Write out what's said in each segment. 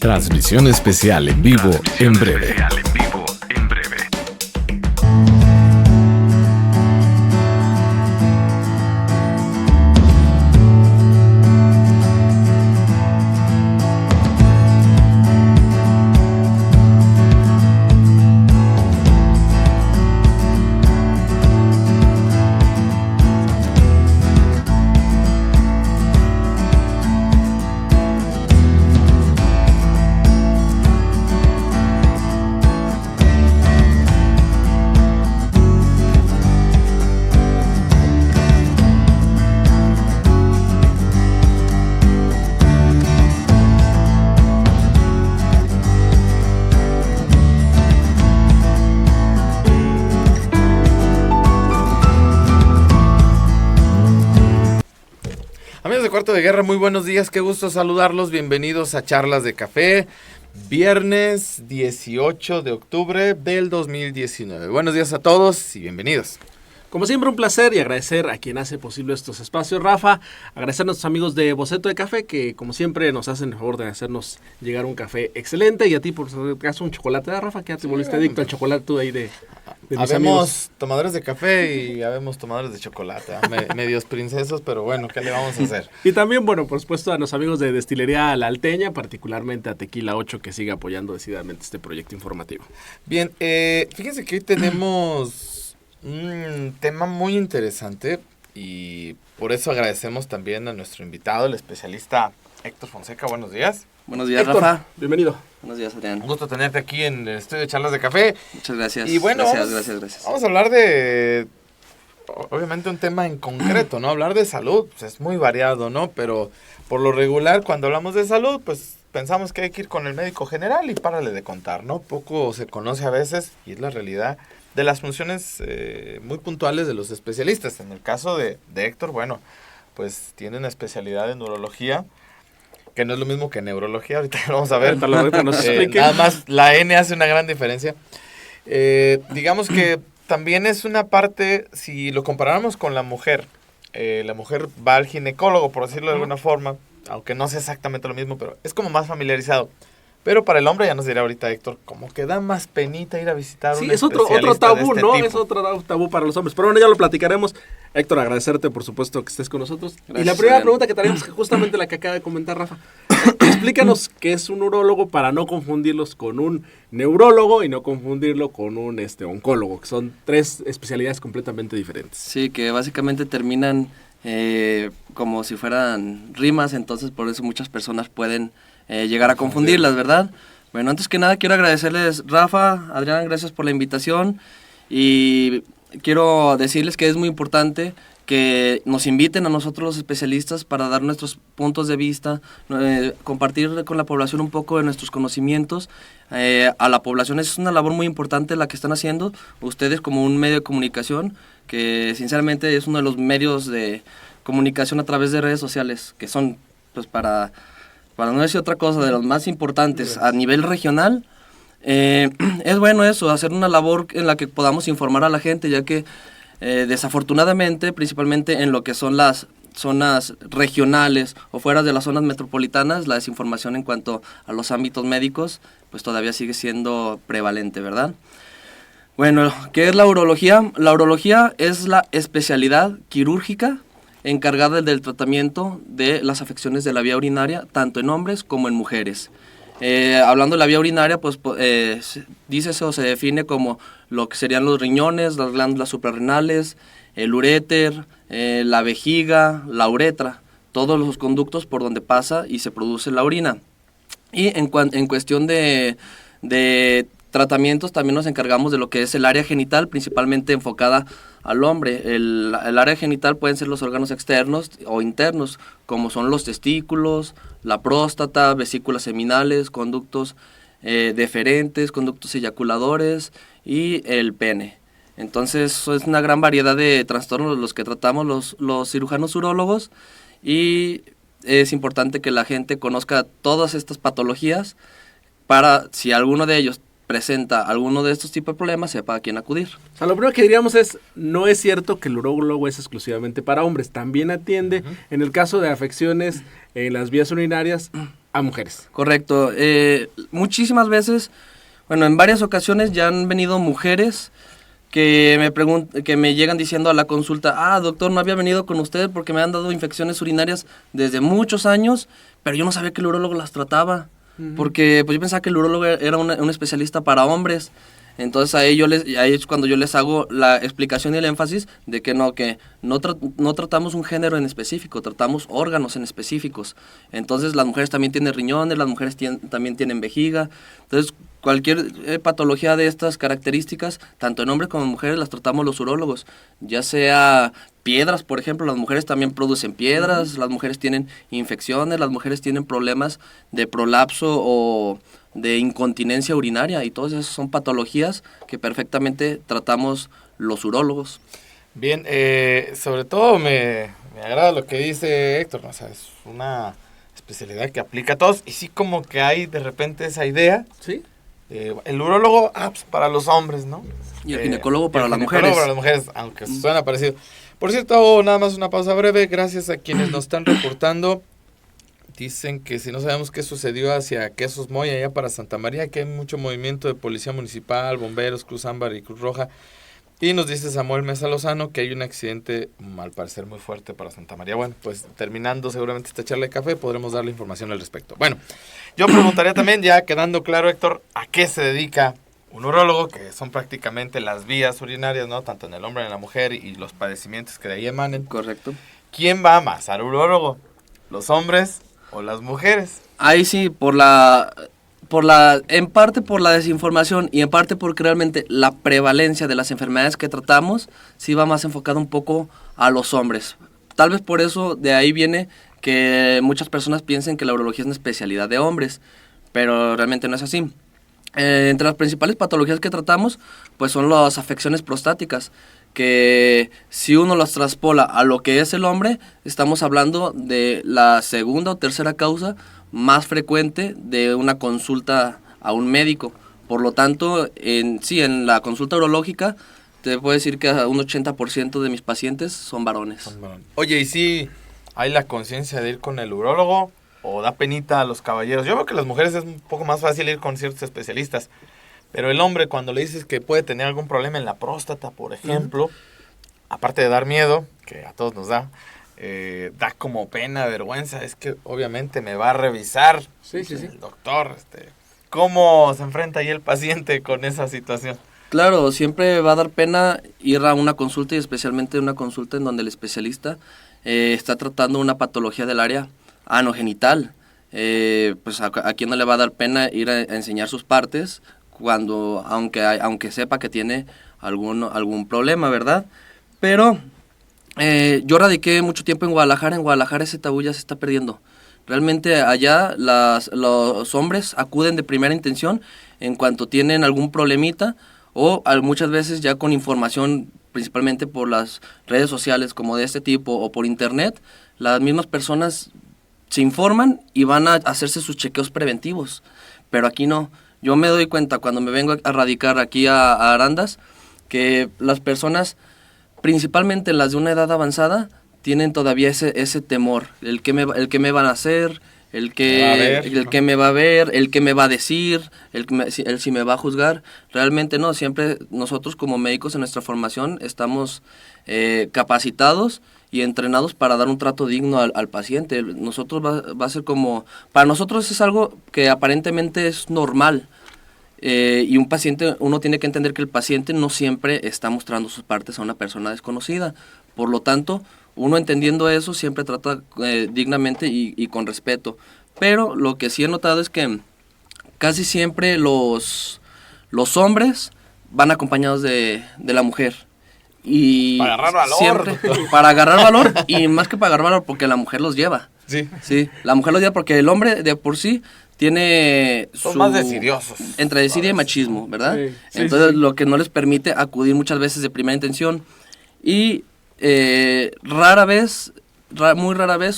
Transmisión especial en vivo en breve. Cuarto de Guerra, muy buenos días, qué gusto saludarlos, bienvenidos a Charlas de Café, viernes 18 de octubre del 2019. Buenos días a todos y bienvenidos. Como siempre, un placer y agradecer a quien hace posible estos espacios, Rafa. Agradecer a nuestros amigos de Boceto de Café, que como siempre nos hacen el favor de hacernos llegar un café excelente. Y a ti, por caso, un chocolate, ¿verdad, Rafa? Que ya te volviste adicto al chocolate tú ahí de mis habemos amigos. Tomadores de café y habemos tomadores de chocolate. Medios princesos, pero bueno, ¿qué le vamos a hacer? Y también, bueno, por supuesto, a nuestros amigos de Destilería La Alteña, particularmente a Tequila 8, que sigue apoyando decididamente este proyecto informativo. Bien, fíjense que hoy tenemos un tema muy interesante y por eso agradecemos también a nuestro invitado, el especialista Héctor Fonseca. Buenos días. Buenos días, Héctor, Rafa. Bienvenido. Buenos días, Adrián. Un gusto tenerte aquí en el estudio de Charlas de Café. Muchas gracias. Y bueno, gracias. Vamos a hablar de, obviamente, un tema en concreto, ¿no? Hablar de salud, pues es muy variado, ¿no? Pero por lo regular, cuando hablamos de salud, pues pensamos que hay que ir con el médico general y párale de contar, ¿no? Poco se conoce a veces, y es la realidad, de las funciones muy puntuales de los especialistas. En el caso de Héctor, bueno, pues tiene una especialidad en neurología, que no es lo mismo que neurología, ahorita lo vamos a ver. Nada más la N hace una gran diferencia. Digamos que también es una parte, si lo comparáramos con la mujer va al ginecólogo, por decirlo de alguna forma, aunque no sea exactamente lo mismo, pero es como más familiarizado. Pero para el hombre, ya nos dirá ahorita Héctor, como que da más penita ir a visitar un especialista. Sí, es otro tabú, de este ¿no? tipo. Es otro tabú para los hombres. Pero bueno, ya lo platicaremos. Héctor, agradecerte, por supuesto, que estés con nosotros. Gracias, y la primera Adrián. Pregunta que tenemos es justamente la que acaba de comentar Rafa. Explícanos qué es un urólogo para no confundirlos con un neurólogo y no confundirlo con un oncólogo, que son tres especialidades completamente diferentes. Sí, que básicamente terminan como si fueran rimas, entonces por eso muchas personas pueden llegar a confundirlas, ¿verdad? Bueno, antes que nada quiero agradecerles, Rafa, Adrián, gracias por la invitación y quiero decirles que es muy importante que nos inviten a nosotros los especialistas para dar nuestros puntos de vista, compartir con la población un poco de nuestros conocimientos. A la población es una labor muy importante la que están haciendo ustedes como un medio de comunicación, que sinceramente es uno de los medios de comunicación a través de redes sociales, que son, pues para no decir otra cosa, de los más importantes a nivel regional. Es bueno eso, hacer una labor en la que podamos informar a la gente, ya que desafortunadamente, principalmente en lo que son las zonas regionales o fuera de las zonas metropolitanas, la desinformación en cuanto a los ámbitos médicos, pues todavía sigue siendo prevalente, ¿verdad? Bueno, ¿qué es la urología? La urología es la especialidad quirúrgica encargada del tratamiento de las afecciones de la vía urinaria, tanto en hombres como en mujeres. Hablando de la vía urinaria, pues dícese o se define como lo que serían los riñones, las glándulas suprarrenales, el uréter, la vejiga, la uretra, todos los conductos por donde pasa y se produce la orina. Y en cuestión de tratamientos también nos encargamos de lo que es el área genital, principalmente enfocada al hombre. El área genital pueden ser los órganos externos o internos, como son los testículos, la próstata, vesículas seminales, conductos deferentes, conductos eyaculadores y el pene. Entonces es una gran variedad de trastornos los que tratamos los cirujanos urólogos y es importante que la gente conozca todas estas patologías para, si alguno de ellos presenta alguno de estos tipos de problemas, sepa a quién acudir. O sea, lo primero que diríamos es, no es cierto que el urólogo es exclusivamente para hombres, también atiende, en el caso de afecciones en las vías urinarias, a mujeres. Correcto. Muchísimas veces, bueno, en varias ocasiones ya han venido mujeres que me llegan diciendo a la consulta, doctor, no había venido con usted porque me han dado infecciones urinarias desde muchos años, pero yo no sabía que el urólogo las trataba, porque pues yo pensaba que el urólogo era un especialista para hombres. Entonces ahí es cuando yo les hago la explicación y el énfasis de que no tratamos un género en específico, tratamos órganos en específicos. Entonces las mujeres también tienen riñones, las mujeres también tienen vejiga. Entonces cualquier patología de estas características, tanto en hombres como en mujeres, las tratamos los urólogos. Ya sea piedras, por ejemplo, las mujeres también producen piedras, las mujeres tienen infecciones, las mujeres tienen problemas de prolapso o de incontinencia urinaria, y todas esas son patologías que perfectamente tratamos los urólogos. Bien, sobre todo me agrada lo que dice Héctor, ¿no? O sea, es una especialidad que aplica a todos, y sí como que hay de repente esa idea. ¿Sí? El urólogo, pues para los hombres, ¿no? Y el ginecólogo para las mujeres. mujeres. Para las mujeres, aunque suena parecido. Por cierto, nada más una pausa breve, gracias a quienes nos están reportando. Dicen que si no sabemos qué sucedió hacia Quesos Moy, allá para Santa María, que hay mucho movimiento de policía municipal, bomberos, Cruz Ámbar y Cruz Roja. Y nos dice Samuel Mesa Lozano que hay un accidente, al parecer muy fuerte para Santa María. Bueno, pues terminando seguramente esta charla de café, podremos darle información al respecto. Bueno, yo preguntaría también, ya quedando claro, Héctor, ¿a qué se dedica un urólogo? Que son prácticamente las vías urinarias, ¿no? Tanto en el hombre como en la mujer, y los padecimientos que de ahí emanen. Correcto. ¿Quién va más al urólogo? ¿Los hombres o las mujeres? Ahí sí, en parte por la desinformación y en parte porque realmente la prevalencia de las enfermedades que tratamos sí va más enfocado un poco a los hombres. Tal vez por eso de ahí viene que muchas personas piensen que la urología es una especialidad de hombres, pero realmente no es así. Entre las principales patologías que tratamos, pues son las afecciones prostáticas, que si uno las traspola a lo que es el hombre, estamos hablando de la segunda o tercera causa más frecuente de una consulta a un médico. Por lo tanto, en la consulta urológica, te puedo decir que un 80% de mis pacientes son varones. Oye, ¿y si hay la conciencia de ir con el urólogo o da penita a los caballeros? Yo veo que las mujeres es un poco más fácil ir con ciertos especialistas, pero el hombre, cuando le dices que puede tener algún problema en la próstata, por ejemplo, aparte de dar miedo, que a todos nos da como pena, vergüenza, es que obviamente me va a revisar el doctor. ¿Cómo se enfrenta ahí el paciente con esa situación? Claro, siempre va a dar pena ir a una consulta, y especialmente una consulta en donde el especialista está tratando una patología del área anogenital. Pues a quién no le va a dar pena ir a enseñar sus partes aunque sepa que tiene algún problema, ¿verdad? Pero yo radiqué mucho tiempo en Guadalajara. En Guadalajara ese tabú ya se está perdiendo. Realmente allá los hombres acuden de primera intención en cuanto tienen algún problemita, o muchas veces ya con información, principalmente por las redes sociales como de este tipo o por internet, las mismas personas se informan y van a hacerse sus chequeos preventivos. Pero aquí no. Yo me doy cuenta cuando me vengo a radicar aquí a Arandas que las personas, principalmente las de una edad avanzada, tienen todavía ese temor, el que me van a hacer, el que me va a ver, el que me va a decir, el si me va a juzgar. Realmente no, siempre nosotros como médicos en nuestra formación estamos capacitados y entrenados para dar un trato digno al paciente. Nosotros va a ser como, para nosotros es algo que aparentemente es normal. Y un paciente, uno tiene que entender que el paciente no siempre está mostrando sus partes a una persona desconocida. Por lo tanto, uno entendiendo eso siempre trata dignamente y con respeto. Pero lo que sí he notado es que casi siempre los hombres van acompañados de la mujer. Y para agarrar valor. Siempre, para agarrar valor, y más que para agarrar valor, porque la mujer los lleva. Sí, la mujer los lleva porque el hombre de por sí tiene son más decidiosos. Entre desidia y machismo, ¿verdad? Sí, Entonces sí. Lo que no les permite acudir muchas veces de primera intención. Y muy rara vez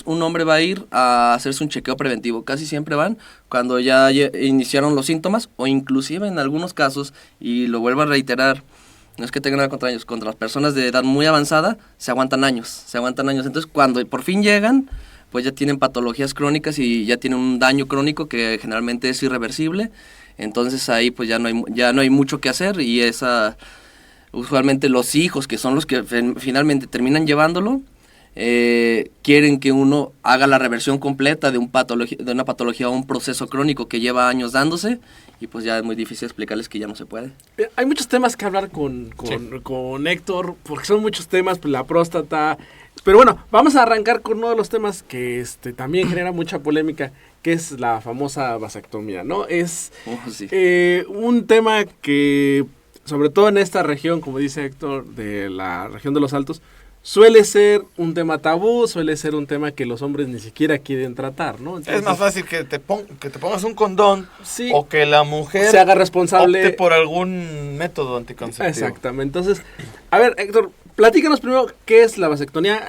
un hombre va a ir a hacerse un chequeo preventivo. Casi siempre van cuando ya iniciaron los síntomas, o inclusive en algunos casos, y lo vuelvo a reiterar, no es que tengan nada contra ellos, contra las personas de edad muy avanzada, se aguantan años. Entonces cuando por fin llegan, pues ya tienen patologías crónicas y ya tienen un daño crónico que generalmente es irreversible. Entonces ahí pues ya no hay mucho que hacer y usualmente los hijos, que son los que finalmente terminan llevándolo, quieren que uno haga la reversión completa de una patología o un proceso crónico que lleva años dándose, y pues ya es muy difícil explicarles que ya no se puede. Hay muchos temas que hablar con Héctor, porque son muchos temas, pues, la próstata. Pero bueno, vamos a arrancar con uno de los temas que también genera mucha polémica, que es la famosa vasectomía, ¿no? Es Sí. Un tema que, sobre todo en esta región, como dice Héctor, de la región de los Altos, suele ser un tema tabú, suele ser un tema que los hombres ni siquiera quieren tratar, ¿no? Entonces, es más fácil que te pongas un condón, sí, o que la mujer se haga responsable, opte por algún método anticonceptivo. Exactamente. Entonces, a ver, Héctor, platícanos primero qué es la vasectomía,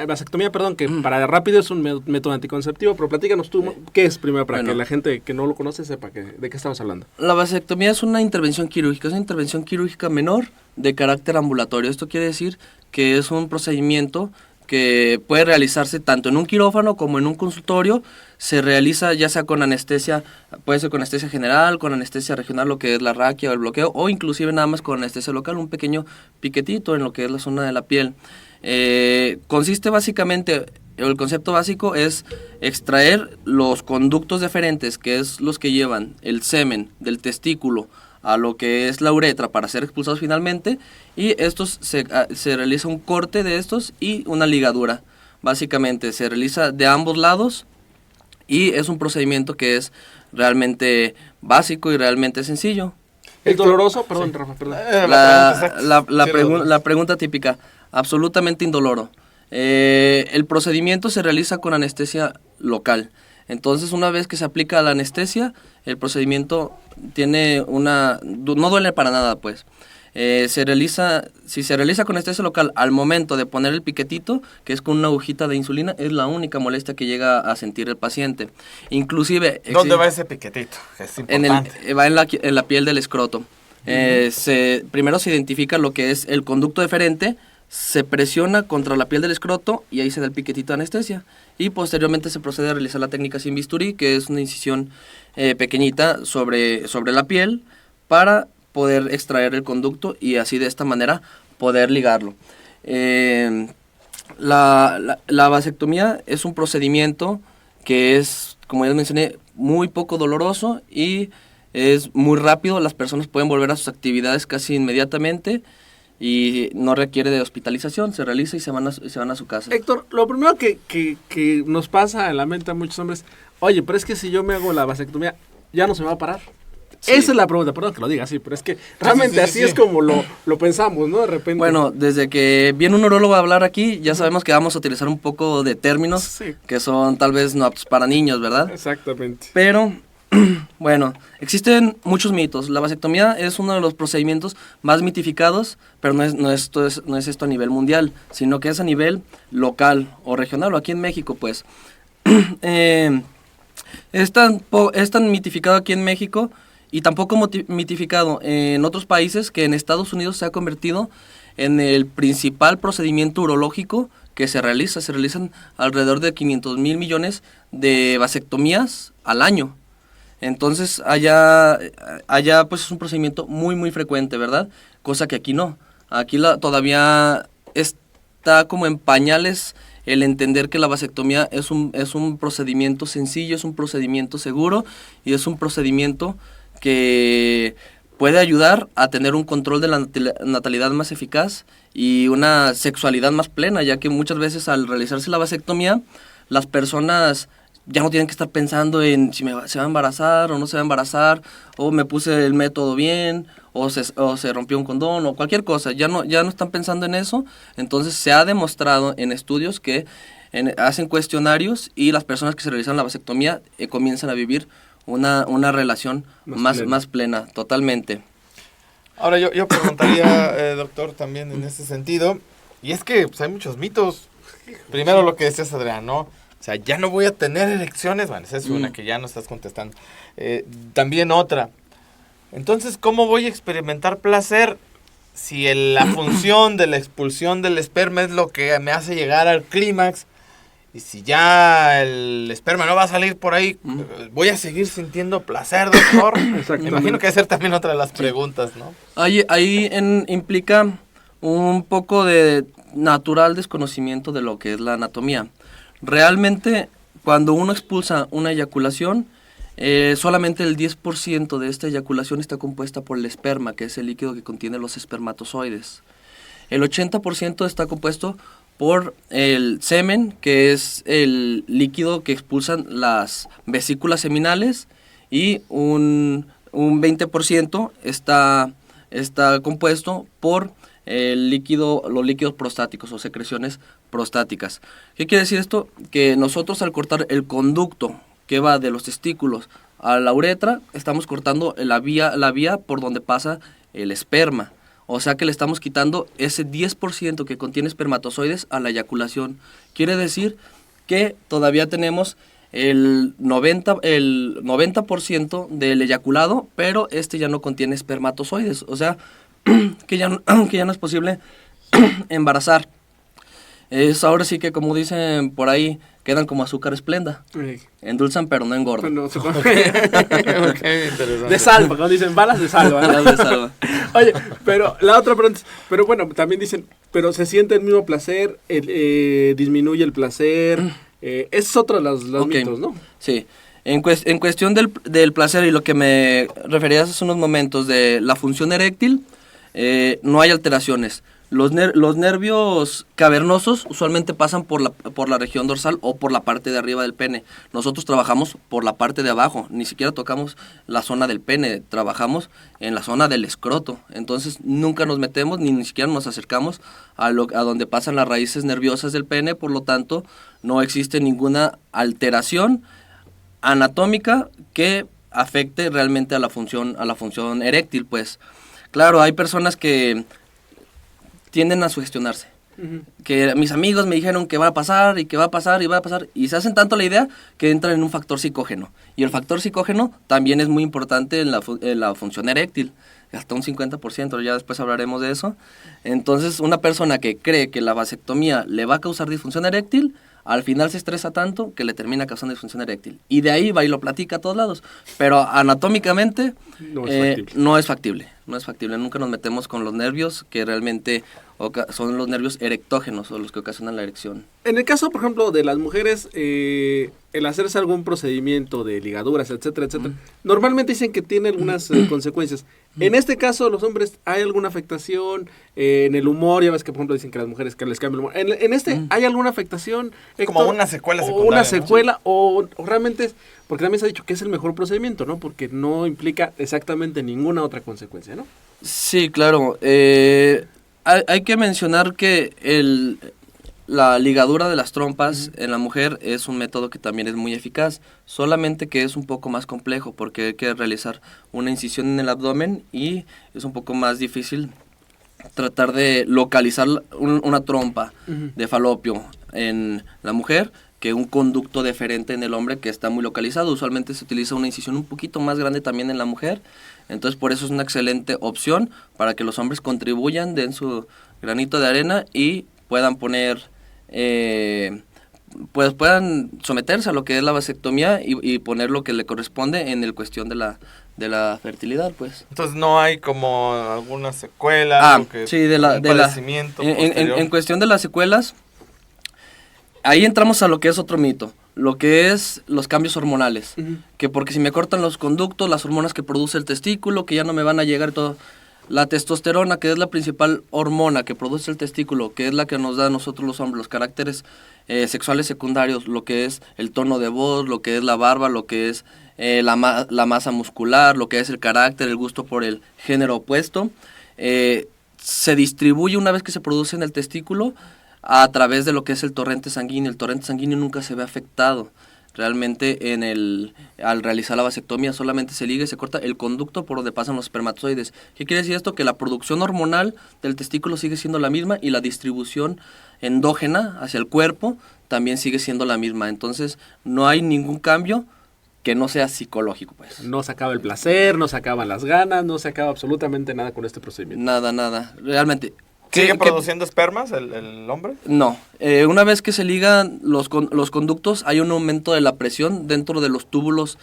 que para rápido es un método anticonceptivo, pero platícanos tú qué es primero para que la gente que no lo conoce sepa de qué estamos hablando. La vasectomía es una intervención quirúrgica menor de carácter ambulatorio. Esto quiere decir que es un procedimiento que puede realizarse tanto en un quirófano como en un consultorio. Se realiza ya sea con anestesia, puede ser con anestesia general, con anestesia regional, lo que es la raquia o el bloqueo, o inclusive nada más con anestesia local, un pequeño piquetito en lo que es la zona de la piel. Consiste básicamente, el concepto básico es extraer los conductos deferentes, que es los que llevan el semen del testículo a lo que es la uretra para ser expulsados finalmente, y estos se realiza un corte de estos y una ligadura. Básicamente se realiza de ambos lados y es un procedimiento que es realmente básico y realmente sencillo. ¿Es doloroso? Perdón, Rafa, perdón. La pregunta típica, absolutamente indoloro. El procedimiento se realiza con anestesia local. Entonces, una vez que se aplica la anestesia, el procedimiento no duele para nada, pues. Si se realiza con anestesia local, al momento de poner el piquetito, que es con una agujita de insulina, es la única molestia que llega a sentir el paciente. Inclusive... ¿Dónde va ese piquetito? Es importante. Va en la piel del escroto. Primero se identifica lo que es el conducto deferente, se presiona contra la piel del escroto y ahí se da el piquetito de anestesia. Y posteriormente se procede a realizar la técnica sin bisturí, que es una incisión pequeñita sobre la piel para poder extraer el conducto y así de esta manera poder ligarlo. La vasectomía es un procedimiento que es, como ya mencioné, muy poco doloroso y es muy rápido. Las personas pueden volver a sus actividades casi inmediatamente y no requiere de hospitalización, se realiza y se van a su casa. Héctor, lo primero que nos pasa en la mente a muchos hombres, oye, pero es que si yo me hago la vasectomía, ¿ya no se me va a parar? Sí. Esa es la pregunta, perdón que lo diga así, pero es que realmente así es como lo pensamos, ¿no? De repente. Bueno, desde que viene un urólogo a hablar aquí, ya sabemos que vamos a utilizar un poco de términos que son tal vez no aptos para niños, ¿verdad? Exactamente. Pero... bueno, existen muchos mitos. La vasectomía es uno de los procedimientos más mitificados, pero no es esto a nivel mundial, sino que es a nivel local o regional, o aquí en México, pues. Es tan mitificado aquí en México y tampoco mitificado en otros países, que en Estados Unidos se ha convertido en el principal procedimiento urológico que se realiza. Se realizan alrededor de 500,000 millones de vasectomías al año. Entonces, allá pues es un procedimiento muy, muy frecuente, ¿verdad? Cosa que aquí no. Aquí todavía está como en pañales el entender que la vasectomía es un procedimiento sencillo, es un procedimiento seguro y es un procedimiento que puede ayudar a tener un control de la natalidad más eficaz y una sexualidad más plena, ya que muchas veces al realizarse la vasectomía, las personas ya no tienen que estar pensando en si se va a embarazar o no se va a embarazar, o me puse el método bien, o se rompió un condón, o cualquier cosa. Ya no están pensando en eso. Entonces se ha demostrado en estudios que hacen cuestionarios y las personas que se realizan la vasectomía comienzan a vivir una relación más plena, totalmente. Ahora yo preguntaría, doctor, también en ese sentido, y es que pues, hay muchos mitos. Primero lo que decías, Adrián, ¿no? O sea, ya no voy a tener erecciones. Bueno, esa es una que ya no estás contestando. También otra. Entonces, ¿cómo voy a experimentar placer si la función de la expulsión del esperma es lo que me hace llegar al clímax Y si ya el esperma no va a salir por ahí, ¿voy a seguir sintiendo placer, doctor? Me imagino que debe ser también otra de las preguntas, ¿no? Ahí implica un poco de natural desconocimiento de lo que es la anatomía. Realmente, cuando uno expulsa una eyaculación, solamente el 10% de esta eyaculación está compuesta por el esperma, que es el líquido que contiene los espermatozoides. El 80% está compuesto por el semen, que es el líquido que expulsan las vesículas seminales, y un 20% está compuesto por los líquidos prostáticos o secreciones prostáticas. ¿Qué quiere decir esto? Que nosotros, al cortar el conducto que va de los testículos a la uretra, estamos cortando la vía por donde pasa el esperma. O sea que le estamos quitando ese 10% que contiene espermatozoides a la eyaculación. Quiere decir que todavía tenemos el 90% del eyaculado, pero este ya no contiene espermatozoides. O sea que ya no es posible embarazar. Ahora sí que, como dicen por ahí, quedan como azúcar esplenda. Endulzan pero no engordan. No, de salva, cuando dicen balas de salva. Balas de salva. Oye, pero la otra pregunta, pero bueno, también dicen, pero se siente el mismo placer, disminuye el placer. Es otro de los mitos, ¿no? Sí. En cuestión del placer y lo que me refería hace unos momentos de la función eréctil, no hay alteraciones. Los nervios cavernosos usualmente pasan por la región dorsal o por la parte de arriba del pene. Nosotros trabajamos por la parte de abajo, ni siquiera tocamos la zona del pene, trabajamos en la zona del escroto. Entonces nunca nos metemos ni siquiera nos acercamos a donde pasan las raíces nerviosas del pene, por lo tanto no existe ninguna alteración anatómica que afecte realmente a la función eréctil, pues. Claro, hay personas que tienden a sugestionarse. Que mis amigos me dijeron que va a pasar y que va a pasar y va a pasar, y se hacen tanto la idea que entran en un factor psicógeno. Y el factor psicógeno también es muy importante en la función eréctil, hasta un 50%, ya después hablaremos de eso. Entonces, una persona que cree que la vasectomía le va a causar disfunción eréctil, al final se estresa tanto que le termina causando disfunción eréctil. Y de ahí va y lo platica a todos lados. Pero anatómicamente no es factible. Nunca nos metemos con los nervios que realmente son los nervios erectógenos o los que ocasionan la erección. En el caso, por ejemplo, de las mujeres, el hacerse algún procedimiento de ligaduras, etcétera, etcétera, normalmente dicen que tiene algunas consecuencias. En este caso, los hombres, ¿hay alguna afectación en el humor? Ya ves que, por ejemplo, dicen que las mujeres que les cambia el humor. ¿En este hay alguna afectación, Héctor? Como una secuela secundaria. Una secuela, ¿no? o realmente es, porque también se ha dicho que es el mejor procedimiento, ¿no? Porque no implica exactamente ninguna otra consecuencia, ¿no? Sí, claro. Hay que mencionar que la ligadura de las trompas en la mujer es un método que también es muy eficaz, solamente que es un poco más complejo porque hay que realizar una incisión en el abdomen y es un poco más difícil tratar de localizar una trompa de falopio en la mujer que un conducto deferente en el hombre que está muy localizado. Usualmente se utiliza una incisión un poquito más grande también en la mujer, entonces por eso es una excelente opción para que los hombres contribuyan, den su granito de arena y puedan puedan someterse a lo que es la vasectomía y poner lo que le corresponde en el cuestión de la fertilidad, pues. Entonces no hay como alguna secuela, padecimiento posterior. En cuestión de las secuelas, ahí entramos a lo que es otro mito, lo que es los cambios hormonales, que porque si me cortan los conductos, las hormonas que produce el testículo, que ya no me van a llegar todo. La testosterona, que es la principal hormona que produce el testículo, que es la que nos da a nosotros los hombres los caracteres sexuales secundarios, lo que es el tono de voz, lo que es la barba, lo que es la masa muscular, lo que es el carácter, el gusto por el género opuesto, se distribuye una vez que se produce en el testículo a través de lo que es el torrente sanguíneo. El torrente sanguíneo nunca se ve afectado. Realmente al realizar la vasectomía solamente se liga y se corta el conducto por donde pasan los espermatozoides. ¿Qué quiere decir esto? Que la producción hormonal del testículo sigue siendo la misma y la distribución endógena hacia el cuerpo también sigue siendo la misma. Entonces no hay ningún cambio que no sea psicológico, pues. No se acaba el placer, no se acaban las ganas, no se acaba absolutamente nada con este procedimiento. Nada. Realmente, ¿Sigue produciendo espermas el hombre? No. Una vez que se ligan los conductos, hay un aumento de la presión dentro de los túbulos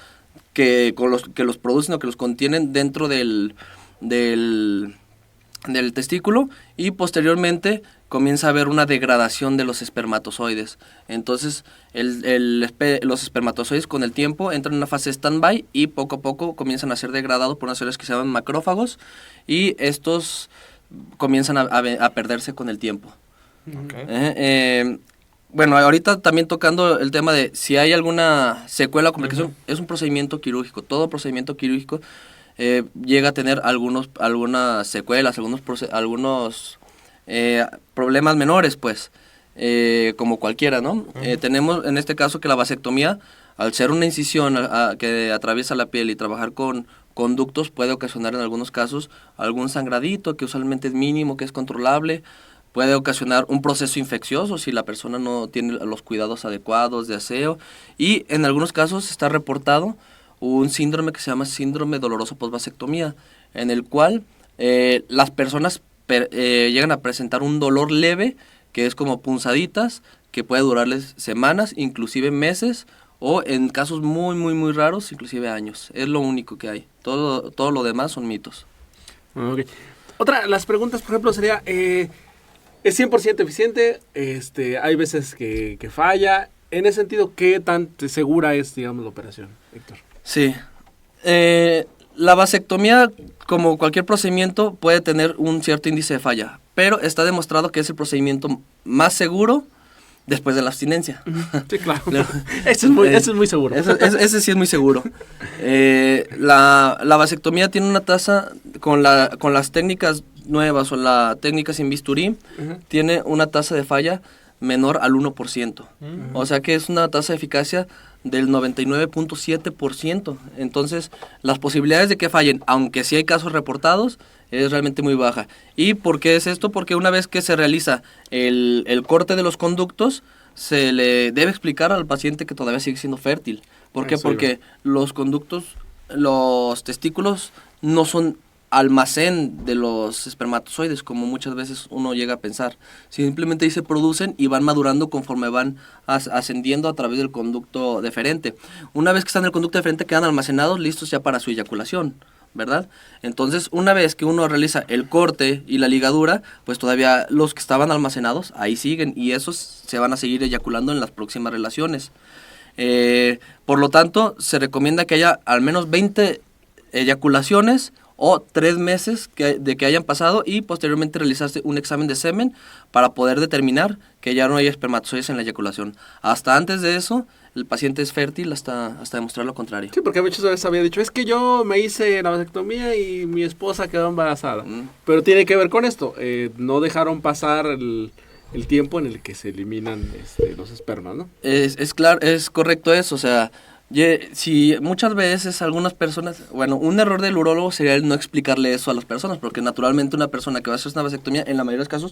que los producen o que los contienen dentro del testículo, y posteriormente comienza a haber una degradación de los espermatozoides. Entonces los espermatozoides con el tiempo entran en una fase stand-by y poco a poco comienzan a ser degradados por unas células que se llaman macrófagos, y estos comienzan a perderse con el tiempo. Okay. Bueno, ahorita también tocando el tema de si hay alguna secuela o complicación, es un procedimiento quirúrgico. Todo procedimiento quirúrgico llega a tener algunas secuelas, algunos problemas menores, pues, como cualquiera, ¿no? Tenemos en este caso que la vasectomía, al ser una incisión que atraviesa la piel y trabajar con conductos, puede ocasionar en algunos casos algún sangradito que usualmente es mínimo, que es controlable. Puede ocasionar un proceso infeccioso si la persona no tiene los cuidados adecuados de aseo, y en algunos casos está reportado un síndrome que se llama síndrome doloroso postvasectomía, en el cual las personas llegan a presentar un dolor leve, que es como punzaditas, que puede durarles semanas, inclusive meses, o en casos muy, muy, muy raros, inclusive años. Es lo único que hay. Todo lo demás son mitos. Okay. Las preguntas, por ejemplo, sería, ¿es 100% eficiente? Hay veces que falla. En ese sentido, ¿qué tan segura es, digamos, la operación, Héctor? Sí. La vasectomía, como cualquier procedimiento, puede tener un cierto índice de falla, pero está demostrado que es el procedimiento más seguro después de la abstinencia. Sí, claro. Eso es muy seguro. Ese sí es muy seguro. La vasectomía tiene una tasa, con las técnicas nuevas o la técnica sin bisturí, tiene una tasa de falla menor al 1%. O sea que es una tasa de eficacia del 99.7%. Entonces, las posibilidades de que fallen, aunque sí hay casos reportados, es realmente muy baja. ¿Y por qué es esto? Porque una vez que se realiza el corte de los conductos, se le debe explicar al paciente que todavía sigue siendo fértil. ¿Por qué? Porque los conductos, los testículos no son almacén de los espermatozoides, como muchas veces uno llega a pensar. Simplemente ahí se producen y van madurando conforme van ascendiendo a través del conducto deferente. Una vez que están en el conducto deferente, quedan almacenados, listos ya para su eyaculación, ¿verdad? Entonces, una vez que uno realiza el corte y la ligadura, pues todavía los que estaban almacenados ahí siguen, y esos se van a seguir eyaculando en las próximas relaciones. Por lo tanto, se recomienda que haya al menos 20 eyaculaciones o 3 meses de que hayan pasado, y posteriormente realizarse un examen de semen para poder determinar que ya no hay espermatozoides en la eyaculación. Hasta antes de eso, el paciente es fértil hasta demostrar lo contrario. Sí, porque muchas veces había dicho, es que yo me hice la vasectomía y mi esposa quedó embarazada. Pero tiene que ver con esto, no dejaron pasar el tiempo en el que se eliminan los espermas, ¿no? Es claro, es correcto eso, o sea, si muchas veces algunas personas, bueno, un error del urólogo sería el no explicarle eso a las personas, porque naturalmente una persona que va a hacer una vasectomía, en la mayoría de los casos,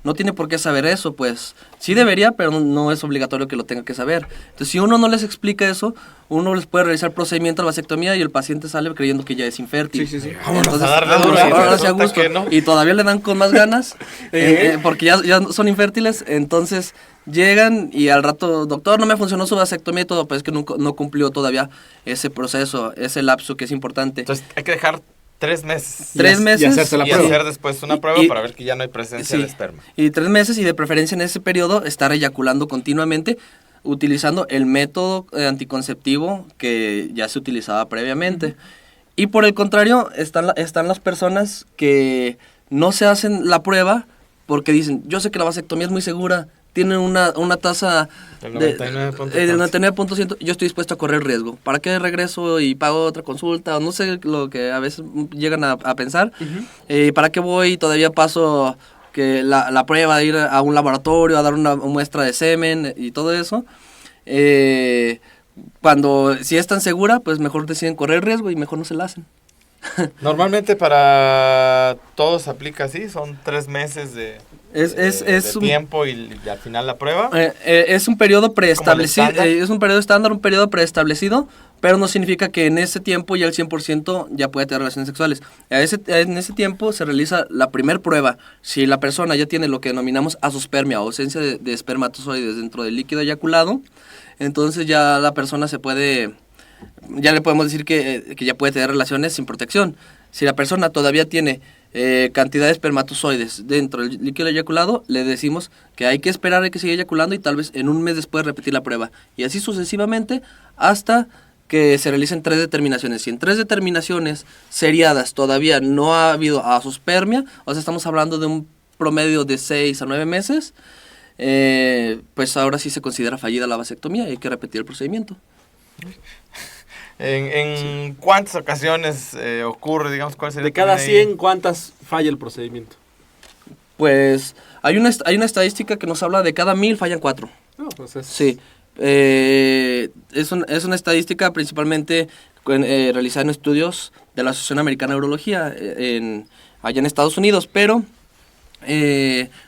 no tiene por qué saber eso, pues sí debería, pero no es obligatorio que lo tenga que saber. Entonces, si uno no les explica eso, uno les puede realizar procedimiento de vasectomía y el paciente sale creyendo que ya es infértil. Sí. Entonces, a darle duro, a gusto, ¿no? Y todavía le dan con más ganas, porque ya son infértiles. Entonces llegan y al rato, doctor, no me funcionó su vasectomía y todo, pues es que no cumplió todavía ese proceso, ese lapso que es importante. Entonces hay que dejar 3 meses. 3 meses. Y hacerse la prueba. Y hacer después una prueba para ver que ya no hay presencia de esperma. Y 3 meses, y de preferencia en ese periodo estar eyaculando continuamente, utilizando el método anticonceptivo que ya se utilizaba previamente. Y por el contrario, están las personas que no se hacen la prueba porque dicen, yo sé que la vasectomía es muy segura, tiene una tasa del 99%, yo estoy dispuesto a correr el riesgo. ¿Para qué regreso y pago otra consulta? O no sé, lo que a veces llegan a pensar. ¿Para qué voy y todavía paso que la prueba de ir a un laboratorio a dar una muestra de semen y todo eso? Cuando si es tan segura, pues mejor deciden correr el riesgo y mejor no se la hacen. Normalmente para todos aplica así, son 3 meses de de tiempo y al final la prueba. Es un periodo preestablecido, ¿Como es un periodo estándar, un periodo preestablecido, pero no significa que en ese tiempo ya el 100% ya puede tener relaciones sexuales. En ese tiempo se realiza la primer prueba. Si la persona ya tiene lo que denominamos azospermia o ausencia de espermatozoides dentro del líquido eyaculado, entonces ya la persona ya le podemos decir que ya puede tener relaciones sin protección. Si la persona todavía tiene cantidad de espermatozoides dentro del líquido eyaculado, le decimos que hay que esperar a que siga eyaculando y tal vez en un mes después repetir la prueba. Y así sucesivamente hasta que se realicen 3 determinaciones. Si en 3 determinaciones seriadas todavía no ha habido azospermia, o sea, estamos hablando de un promedio de 6 a 9 meses, pues ahora sí se considera fallida la vasectomía y hay que repetir el procedimiento. ¿En cuántas ocasiones ocurre, digamos, cuál sería? De cada 100, ¿cuántas falla el procedimiento? Pues hay una estadística que nos habla de cada 1000 fallan 4. No, pues es... Sí. Es una estadística principalmente realizada en estudios de la Asociación Americana de Urología allá en Estados Unidos, pero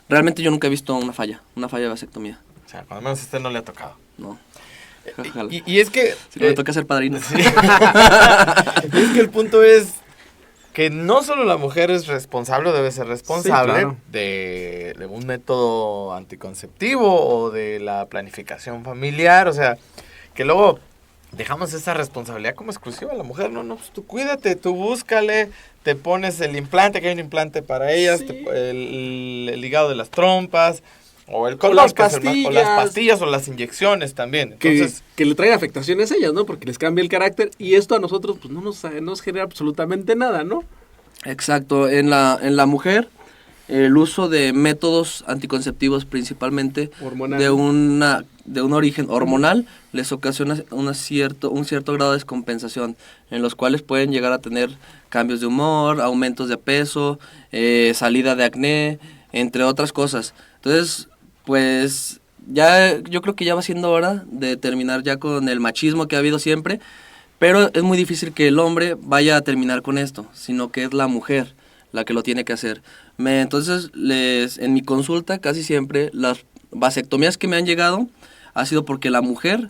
realmente yo nunca he visto una falla de vasectomía. O sea, cuando menos a usted no le ha tocado. No. Y es que... Si no me toca ser padrino. Sí. Y es que el punto es que no solo la mujer es responsable o debe ser responsable, sí, claro, de un método anticonceptivo o de la planificación familiar, o sea, que luego dejamos esa responsabilidad como exclusiva a la mujer. No, pues tú cuídate, tú búscale, te pones el implante, que hay un implante para ellas, sí, el ligado de las trompas, o el condón, o las pastillas o las inyecciones también. Entonces, que le trae afectaciones a ellas, ¿no? Porque les cambia el carácter y esto a nosotros pues no nos genera absolutamente nada, ¿no? Exacto. En la mujer, el uso de métodos anticonceptivos principalmente hormonal, de un origen hormonal les ocasiona un cierto grado de descompensación, en los cuales pueden llegar a tener cambios de humor, aumentos de peso, salida de acné, entre otras cosas. Entonces, pues yo creo que ya va siendo hora de terminar ya con el machismo que ha habido siempre, pero es muy difícil que el hombre vaya a terminar con esto, sino que es la mujer la que lo tiene que hacer. Entonces, en mi consulta casi siempre las vasectomías que me han llegado ha sido porque la mujer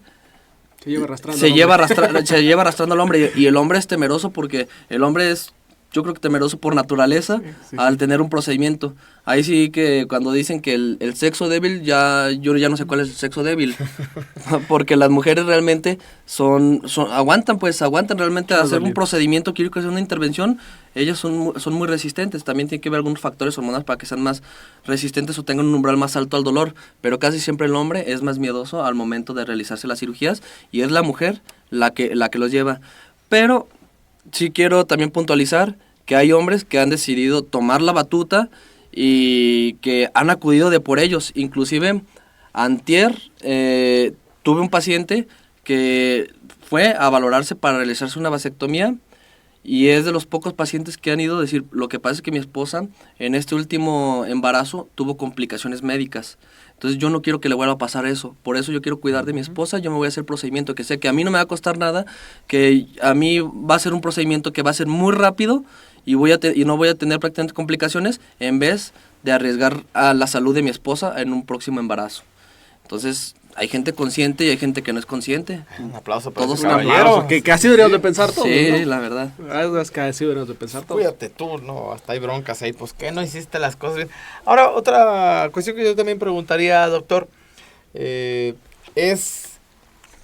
se lleva arrastrando al hombre y el hombre es temeroso porque el hombre es, yo creo que temeroso por naturaleza, sí, al tener un procedimiento. Ahí sí que cuando dicen que el sexo débil, yo ya no sé cuál es el sexo débil. Porque las mujeres realmente aguantan realmente a hacer un procedimiento quirúrgico, hacer una intervención. Ellas son muy resistentes. También tiene que ver algunos factores hormonales para que sean más resistentes o tengan un umbral más alto al dolor. Pero casi siempre el hombre es más miedoso al momento de realizarse las cirugías y es la mujer la que los lleva. Pero sí quiero también puntualizar que hay hombres que han decidido tomar la batuta y que han acudido de por ellos. Inclusive, antier tuve un paciente que fue a valorarse para realizarse una vasectomía y es de los pocos pacientes que han ido a decir, lo que pasa es que mi esposa en este último embarazo tuvo complicaciones médicas. Entonces yo no quiero que le vuelva a pasar eso. Por eso yo quiero cuidar de mi esposa. Yo me voy a hacer el procedimiento que sé que a mí no me va a costar nada, que a mí va a ser un procedimiento que va a ser muy rápido y no voy a tener prácticamente complicaciones en vez de arriesgar a la salud de mi esposa en un próximo embarazo. Entonces, hay gente consciente y hay gente que no es consciente. Un aplauso para todos, ese caballero. Que así deberíamos de pensar todos, sí, ¿no? La verdad. Es que así deberíamos de pensar todos. Cuídate tú, ¿no? Hasta hay broncas ahí. Pues, ¿qué no hiciste las cosas bien? Ahora, otra cuestión que yo también preguntaría, doctor. ¿Es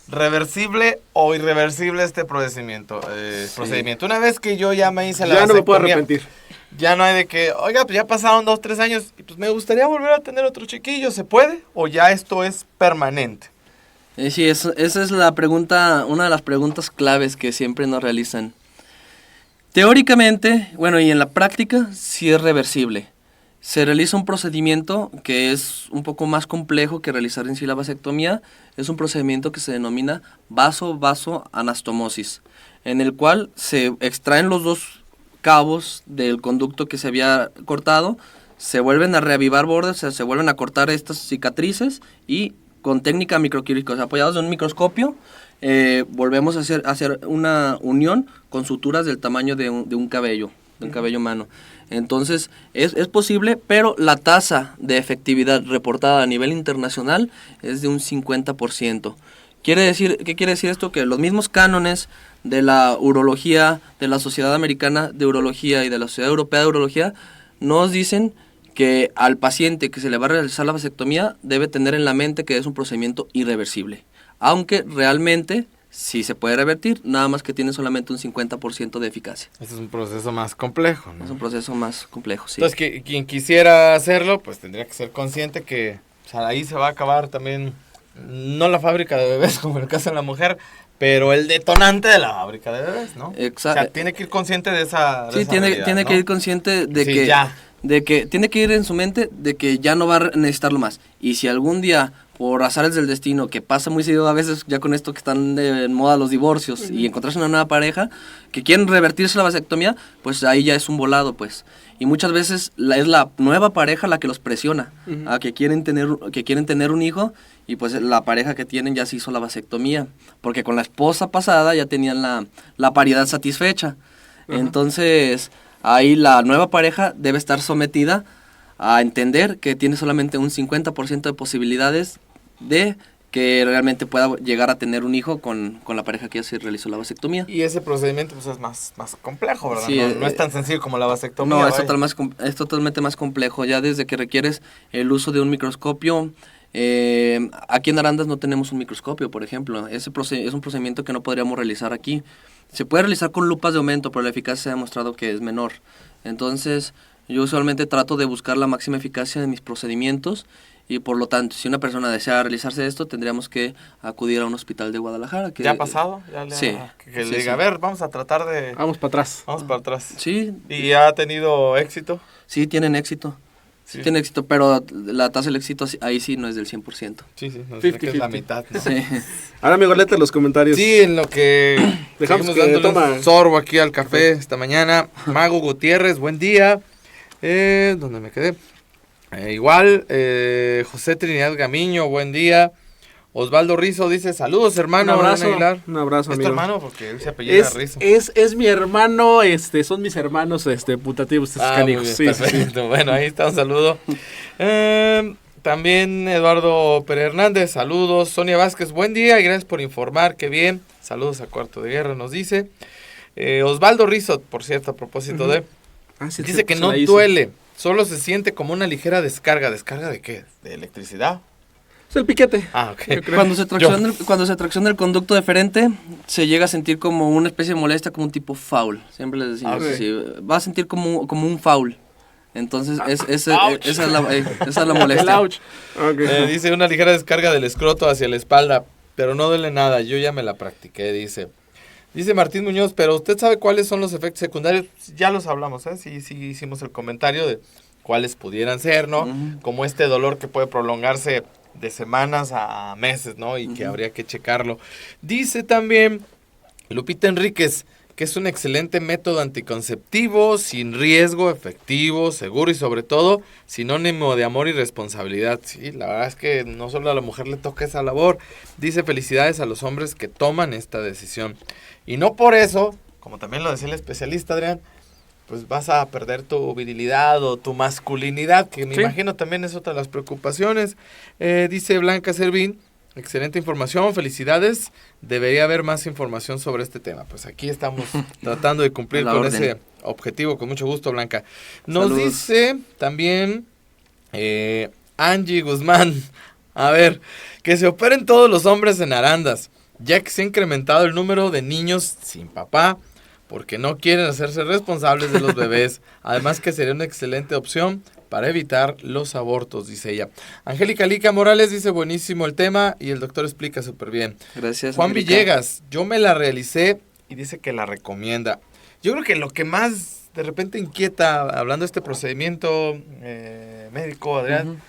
reversible o irreversible este procedimiento? Procedimiento. Una vez que yo ya me hice la vasectomía, no me puedo arrepentir. Ya no hay de que, oiga, pues ya pasaron 2, 3 años y pues me gustaría volver a tener otro chiquillo, ¿se puede? ¿O ya esto es permanente? Sí, esa es la pregunta, una de las preguntas claves que siempre nos realizan. Teóricamente, bueno, y en la práctica, sí es reversible. Se realiza un procedimiento que es un poco más complejo que realizar en sí la vasectomía. Es un procedimiento que se denomina vaso-anastomosis, en el cual se extraen los dos cabos del conducto que se había cortado, se vuelven a reavivar bordes, se vuelven a cortar estas cicatrices y con técnica microquirúrgica, o sea, apoyados en un microscopio, volvemos a hacer una unión con suturas del tamaño de un cabello, de un cabello humano. Entonces, es posible, pero la tasa de efectividad reportada a nivel internacional es de un 50%. ¿Qué quiere decir esto? Que los mismos cánones de la urología, de la Sociedad Americana de Urología y de la Sociedad Europea de Urología, nos dicen que al paciente que se le va a realizar la vasectomía debe tener en la mente que es un procedimiento irreversible. Aunque realmente sí se puede revertir, nada más que tiene solamente un 50% de eficacia. Este es un proceso más complejo, ¿no? Es un proceso más complejo, sí. Entonces, quien quisiera hacerlo, pues tendría que ser consciente que ahí se va a acabar también, no la fábrica de bebés, como en el caso de la mujer, pero el detonante de la fábrica de bebés, ¿no? Exacto. O sea, tiene que ir consciente de esa Sí, tiene realidad, que ¿no? ir consciente de Sí, que... ya. De que tiene que ir en su mente de que ya no va a necesitarlo más. Y si algún día, por azares del destino, que pasa muy seguido a veces ya con esto que están de moda los divorcios y encontrarse una nueva pareja, que quieren revertirse la vasectomía, pues ahí ya es un volado, pues. Y muchas veces es la nueva pareja la que los presiona a que quieren tener un hijo, y pues la pareja que tienen ya se hizo la vasectomía, porque con la esposa pasada ya tenían la paridad satisfecha. Entonces, ahí la nueva pareja debe estar sometida a entender que tiene solamente un 50% de posibilidades de que realmente pueda llegar a tener un hijo con la pareja que ya se realizó la vasectomía. Y ese procedimiento pues es más complejo, ¿verdad? Sí, no es tan sencillo como la vasectomía. No, vaya. es totalmente más complejo, ya desde que requieres el uso de un microscopio. Aquí en Arandas no tenemos un microscopio, por ejemplo. Es un procedimiento que no podríamos realizar aquí. Se puede realizar con lupas de aumento, pero la eficacia se ha demostrado que es menor. Entonces, yo usualmente trato de buscar la máxima eficacia de mis procedimientos, y por lo tanto, si una persona desea realizarse esto, tendríamos que acudir a un hospital de Guadalajara. ¿Ya ha pasado? Sí. Que Sí, le diga, sí. a ver, vamos a tratar de... Vamos para atrás. Vamos para atrás. Sí, ¿Y ha tenido éxito? sí tienen éxito. Sí Sí. tienen éxito, pero la tasa del éxito ahí sí no es del 100%. Sí, no, 50-50. que es la mitad, ¿no? Sí. Ahora, amigo, léete los comentarios. Sí, en lo que Dejamos seguimos que dándole toma un sorbo aquí al café esta mañana. Mago Gutiérrez, buen día. ¿Dónde me quedé? Igual, José Trinidad Gamiño, buen día. Osvaldo Rizo dice, saludos hermano. Un abrazo, Adrián Aguilar. un abrazo, ¿Es tu amigo. hermano? Porque él se apellida Rizo. Es mi hermano, son mis hermanos putativos, estos Muy canijos. bien, Sí, sí, sí. perfecto. Bueno, ahí está un saludo. También Eduardo Pérez Hernández, saludos. Sonia Vázquez, buen día y gracias por informar, qué bien. Saludos a Cuarto de Guerra, nos dice. Osvaldo Rizo, por cierto, a propósito de... Sí, Dice que se no la hizo. duele, solo se siente como una ligera descarga. ¿Descarga de qué? ¿De electricidad? Es el piquete. Ah, ok. Cuando se tracciona el conducto deferente, se llega a sentir como una especie de molestia, como un tipo foul. Siempre les decimos Ah, ok. así, va a sentir como un foul. Entonces, esa ouch. es la El molestia. ouch. Ok. Dice una ligera descarga del escroto hacia la espalda, pero no duele nada, yo ya me la practiqué, dice. Dice Martín Muñoz, pero ¿usted sabe cuáles son los efectos secundarios? Ya los hablamos, ¿eh? Sí hicimos el comentario de cuáles pudieran ser, ¿no? Como este dolor que puede prolongarse de semanas a meses, ¿no? Y que habría que checarlo. Dice también Lupita Enríquez que es un excelente método anticonceptivo, sin riesgo, efectivo, seguro y sobre todo sinónimo de amor y responsabilidad. Sí, la verdad es que no solo a la mujer le toca esa labor. Dice felicidades a los hombres que toman esta decisión. Y no por eso, como también lo decía el especialista Adrián, pues vas a perder tu virilidad o tu masculinidad, que me imagino también es otra de las preocupaciones. Dice Blanca Servín, excelente información, felicidades. Debería haber más información sobre este tema. Pues aquí estamos tratando de cumplir con ese objetivo, con mucho gusto, Blanca. Nos Saludos. dice también Angie Guzmán, a ver, que se operen todos los hombres en Arandas, ya que se ha incrementado el número de niños sin papá, porque no quieren hacerse responsables de los bebés. Además que sería una excelente opción para evitar los abortos, dice ella. Angélica Lica Morales dice, buenísimo el tema y el doctor explica súper bien. Gracias, Juan Angélica. Villegas, yo me la realicé y dice que la recomienda. Yo creo que lo que más de repente inquieta, hablando de este procedimiento médico, Adrián,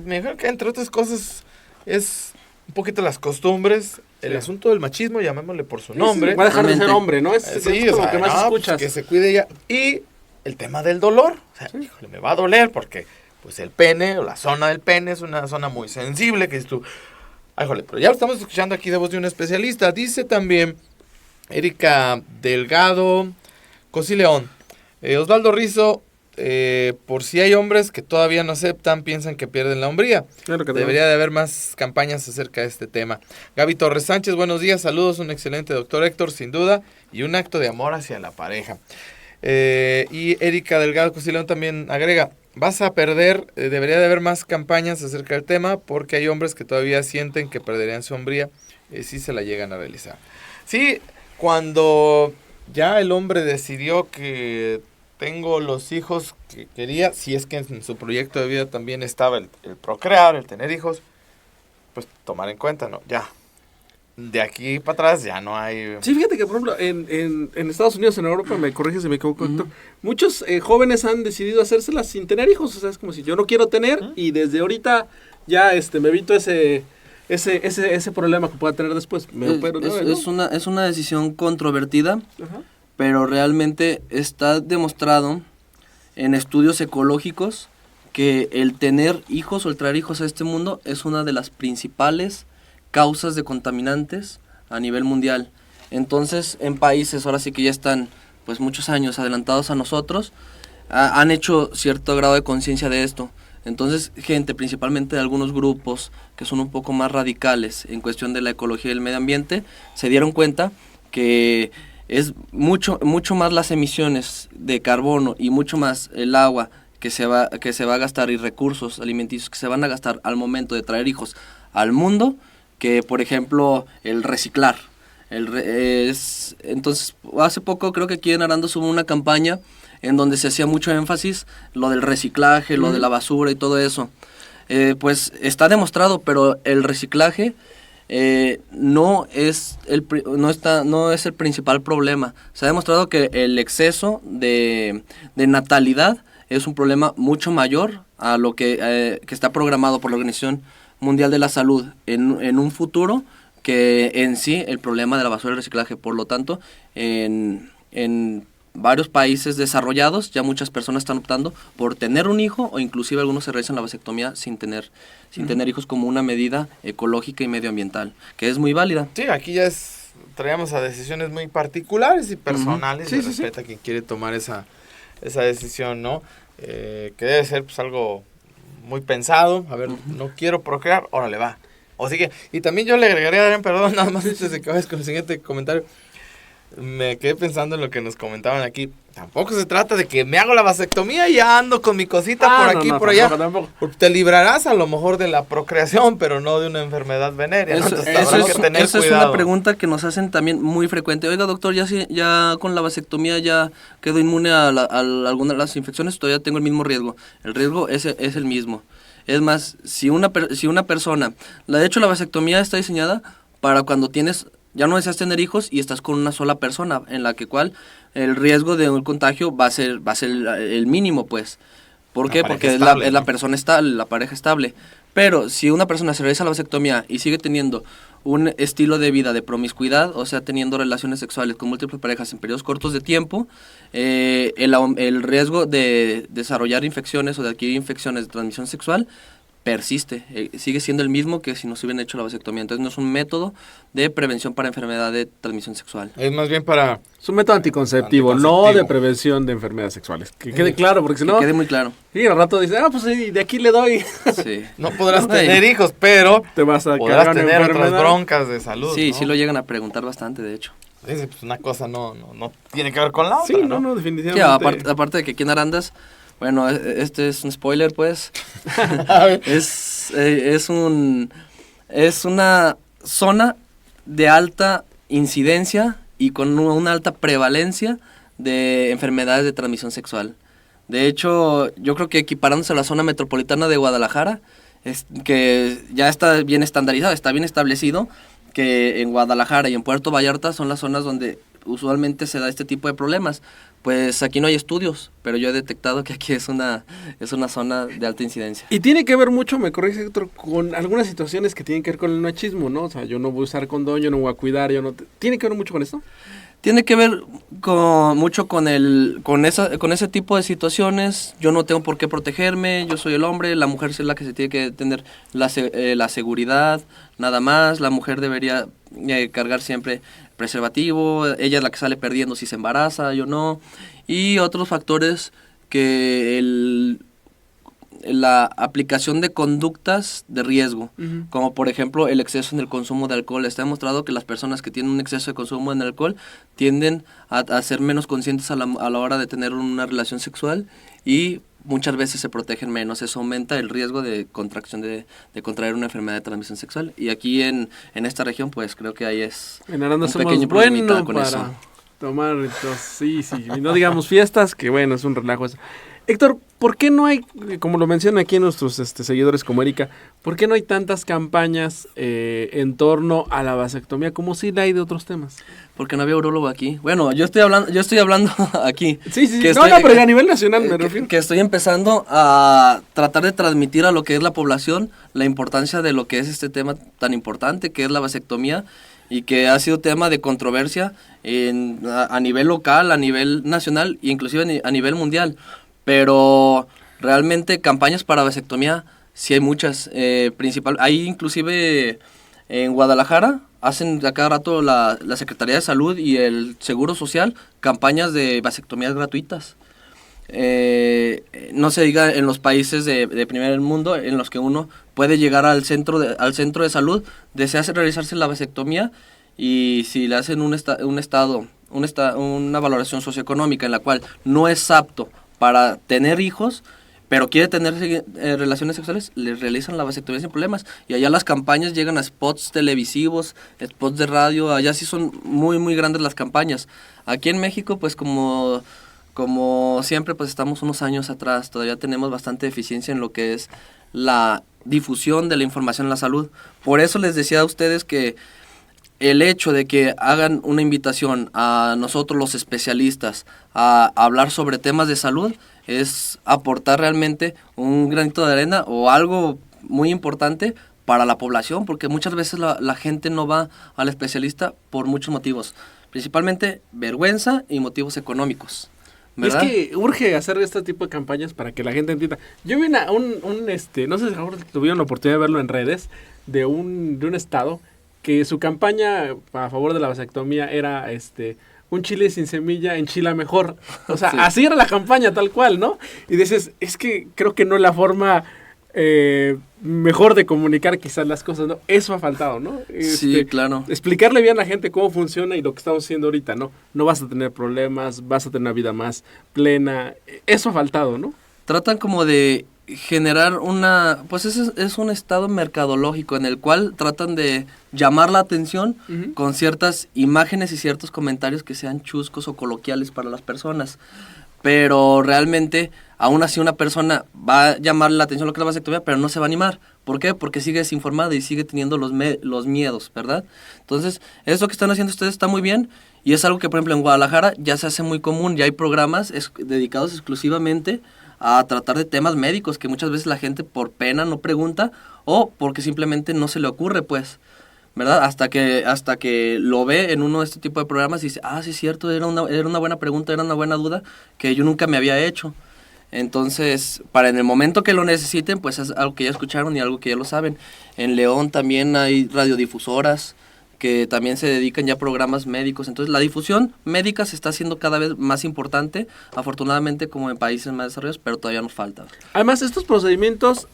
me creo que entre otras cosas es un poquito las costumbres, el asunto del machismo, llamémosle por su nombre. Va a dejar de ser Realmente. hombre, ¿no? Es Sí, como o sea, que más no, pues, escuchas. que se cuide ya. Y el tema del dolor. O sea, híjole, me va a doler porque pues el pene o la zona del pene es una zona muy sensible que es tú. Ay, híjole, pero ya lo estamos escuchando aquí de voz de un especialista. Dice también Erika Delgado Cosileón. Osvaldo Rizo, por si hay hombres que todavía no aceptan, piensan que pierden la hombría. Claro que no. Debería de haber más campañas acerca de este tema. Gaby Torres Sánchez, buenos días, saludos, un excelente doctor Héctor, sin duda, y un acto de amor hacia la pareja. Y Erika Delgado Costilón también agrega, vas a perder, debería de haber más campañas acerca del tema, porque hay hombres que todavía sienten que perderían su hombría si se la llegan a realizar. Sí, cuando ya el hombre decidió que tengo los hijos que quería, si es que en su proyecto de vida también estaba el procrear, el tener hijos, pues tomar en cuenta, ¿no? Ya, de aquí para atrás ya no hay... Sí, fíjate que, por ejemplo, en Estados Unidos, en Europa, me corriges si me equivoco, Héctor, muchos jóvenes han decidido hacérselas sin tener hijos. O sea, es como si yo no quiero tener y desde ahorita ya me evito ese problema que pueda tener después. Es una decisión controvertida, Ajá. pero realmente está demostrado en estudios ecológicos que el tener hijos o el traer hijos a este mundo es una de las principales causas de contaminantes a nivel mundial. Entonces, en países ahora sí que ya están pues muchos años adelantados a nosotros, han hecho cierto grado de conciencia de esto. Entonces, gente, principalmente de algunos grupos que son un poco más radicales en cuestión de la ecología y el medio ambiente, se dieron cuenta que es mucho más las emisiones de carbono y mucho más el agua que se va a gastar y recursos alimenticios que se van a gastar al momento de traer hijos al mundo, que por ejemplo el reciclar. Entonces, hace poco creo que aquí en Arandas hubo una campaña en donde se hacía mucho énfasis lo del reciclaje, lo de la basura y todo eso. Pues está demostrado, pero el reciclaje no es el principal problema. Se ha demostrado que el exceso de natalidad es un problema mucho mayor a lo que está programado por la Organización Mundial de la Salud en un futuro, que en sí el problema de la basura y el reciclaje. Por lo tanto, en varios países desarrollados ya muchas personas están optando por tener un hijo, o inclusive algunos se realizan la vasectomía sin tener hijos, como una medida ecológica y medioambiental, que es muy válida. Sí, aquí ya traíamos a decisiones muy particulares y personales. Sí, se respeta a quien quiere tomar esa decisión, ¿no? Que debe ser pues algo muy pensado. A ver, no quiero procrear, órale, va. O sí que, y también yo le agregaría, Adrián, perdón, nada más antes de que vayas con el siguiente comentario. Me quedé pensando en lo que nos comentaban aquí. Tampoco se trata de que me hago la vasectomía y ya ando con mi cosita por aquí, por allá. Tampoco. Te librarás a lo mejor de la procreación, pero no de una enfermedad venérea. ¿No? Esa es una pregunta que nos hacen también muy frecuente. Oiga, doctor, ya con la vasectomía ya quedo inmune a alguna de las infecciones, todavía tengo el mismo riesgo. El riesgo es el mismo. Es más, si una persona... De hecho, la vasectomía está diseñada para cuando ya no deseas tener hijos y estás con una sola persona, en la cual el riesgo de un contagio va a ser el mínimo, pues. ¿Por qué? Porque es la persona estable, la pareja estable. Pero si una persona se realiza la vasectomía y sigue teniendo un estilo de vida de promiscuidad, o sea, teniendo relaciones sexuales con múltiples parejas en periodos cortos de tiempo, el riesgo de desarrollar infecciones o de adquirir infecciones de transmisión sexual persiste, sigue siendo el mismo que si no se hubieran hecho la vasectomía. Entonces no es un método de prevención para enfermedad de transmisión sexual. Es más bien para... Es un método anticonceptivo, no de prevención de enfermedades sexuales. Que quede claro, porque si no... Que quede muy claro. Y al rato dice, pues sí, de aquí le doy. Sí. No podrás tener hijos, pero podrás tener otras broncas de salud. Sí, ¿no? Sí lo llegan a preguntar bastante, de hecho. Sí, pues una cosa no tiene que ver con la otra, sí, ¿no? no, definitivamente. Sí, aparte de que aquí en Arandas... Bueno, este es un spoiler, pues. es una zona de alta incidencia y con una alta prevalencia de enfermedades de transmisión sexual. De hecho, yo creo que equiparándose a la zona metropolitana de Guadalajara, que ya está bien estandarizado, está bien establecido, que en Guadalajara y en Puerto Vallarta son las zonas donde usualmente se da este tipo de problemas. Pues aquí no hay estudios, pero yo he detectado que aquí es una zona de alta incidencia. Y tiene que ver mucho, me corrige Héctor, con algunas situaciones que tienen que ver con el machismo, ¿no? O sea, yo no voy a usar condón, yo no voy a cuidar, ¿Tiene que ver mucho con esto? Tiene que ver mucho con ese tipo de situaciones. Yo no tengo por qué protegerme, yo soy el hombre, la mujer es la que se tiene que tener la seguridad, nada más. La mujer debería cargar siempre preservativo, ella es la que sale perdiendo si se embaraza, yo no, y otros factores que la aplicación de conductas de riesgo, como por ejemplo el exceso en el consumo de alcohol. Está demostrado que las personas que tienen un exceso de consumo en alcohol tienden a ser menos conscientes a la hora de tener una relación sexual y muchas veces se protegen menos. Eso aumenta el riesgo de contracción de contraer una enfermedad de transmisión sexual. Y aquí en esta región, pues creo que ahí es en Aranda un somos pequeño problemita buenos con para eso. tomar, entonces, sí, y no digamos fiestas, que bueno, es un relajo eso. Héctor, ¿por qué no hay, como lo mencionan aquí nuestros seguidores como Erika, por qué no hay tantas campañas en torno a la vasectomía como si la hay de otros temas? Porque no había urólogo aquí. Bueno, yo estoy hablando aquí. Sí. Que No, pero a nivel nacional me refiero. Que estoy empezando a tratar de transmitir a lo que es la población la importancia de lo que es este tema tan importante que es la vasectomía, y que ha sido tema de controversia a nivel local, a nivel nacional e inclusive a nivel mundial. Pero realmente campañas para vasectomía sí hay muchas. Hay inclusive en Guadalajara, hacen a cada rato la Secretaría de Salud y el Seguro Social campañas de vasectomías gratuitas. No se diga en los países de primer mundo en los que uno puede llegar al centro de salud, desea realizarse la vasectomía, y si le hacen una valoración socioeconómica en la cual no es apto para tener hijos, pero quiere tener relaciones sexuales, le realizan la vasectomía sin problemas. Y allá las campañas llegan a spots televisivos, spots de radio, allá sí son muy, muy grandes las campañas. Aquí en México, pues como siempre, pues estamos unos años atrás, todavía tenemos bastante deficiencia en lo que es la difusión de la información en la salud. Por eso les decía a ustedes que el hecho de que hagan una invitación a nosotros los especialistas a hablar sobre temas de salud es aportar realmente un granito de arena o algo muy importante para la población, porque muchas veces la gente no va al especialista por muchos motivos, principalmente vergüenza y motivos económicos, ¿verdad? Es que urge hacer este tipo de campañas para que la gente entienda. Yo vi no sé si ahora tuvieron la oportunidad de verlo en redes, de un estado que su campaña a favor de la vasectomía era un chile sin semilla enchila mejor. O sea, sí. Así era la campaña, tal cual, ¿no? Y dices, es que creo que no es la forma mejor de comunicar quizás las cosas, ¿no? Eso ha faltado, ¿no? Sí, claro. Explicarle bien a la gente cómo funciona y lo que estamos haciendo ahorita, ¿no? No vas a tener problemas, vas a tener una vida más plena. Eso ha faltado, ¿no? Tratan como de generar pues es un estado mercadológico en el cual tratan de llamar la atención con ciertas imágenes y ciertos comentarios que sean chuscos o coloquiales para las personas, pero realmente aún así una persona va a llamar la atención lo que es la vasectomía, pero no se va a animar. ¿Por qué? Porque sigue desinformada y sigue teniendo los miedos, ¿verdad? Entonces, eso que están haciendo ustedes está muy bien, y es algo que, por ejemplo, en Guadalajara ya se hace muy común, ya hay programas dedicados exclusivamente a tratar de temas médicos que muchas veces la gente por pena no pregunta o porque simplemente no se le ocurre, pues, ¿verdad? Hasta que lo ve en uno de este tipo de programas y dice, sí es cierto, era una buena pregunta, era una buena duda que yo nunca me había hecho. Entonces, para en el momento que lo necesiten, pues es algo que ya escucharon y algo que ya lo saben. En León también hay radiodifusoras que también se dedican ya a programas médicos. Entonces, la difusión médica se está haciendo cada vez más importante, afortunadamente, como en países más desarrollados, pero todavía nos falta. Además, estos procedimientos,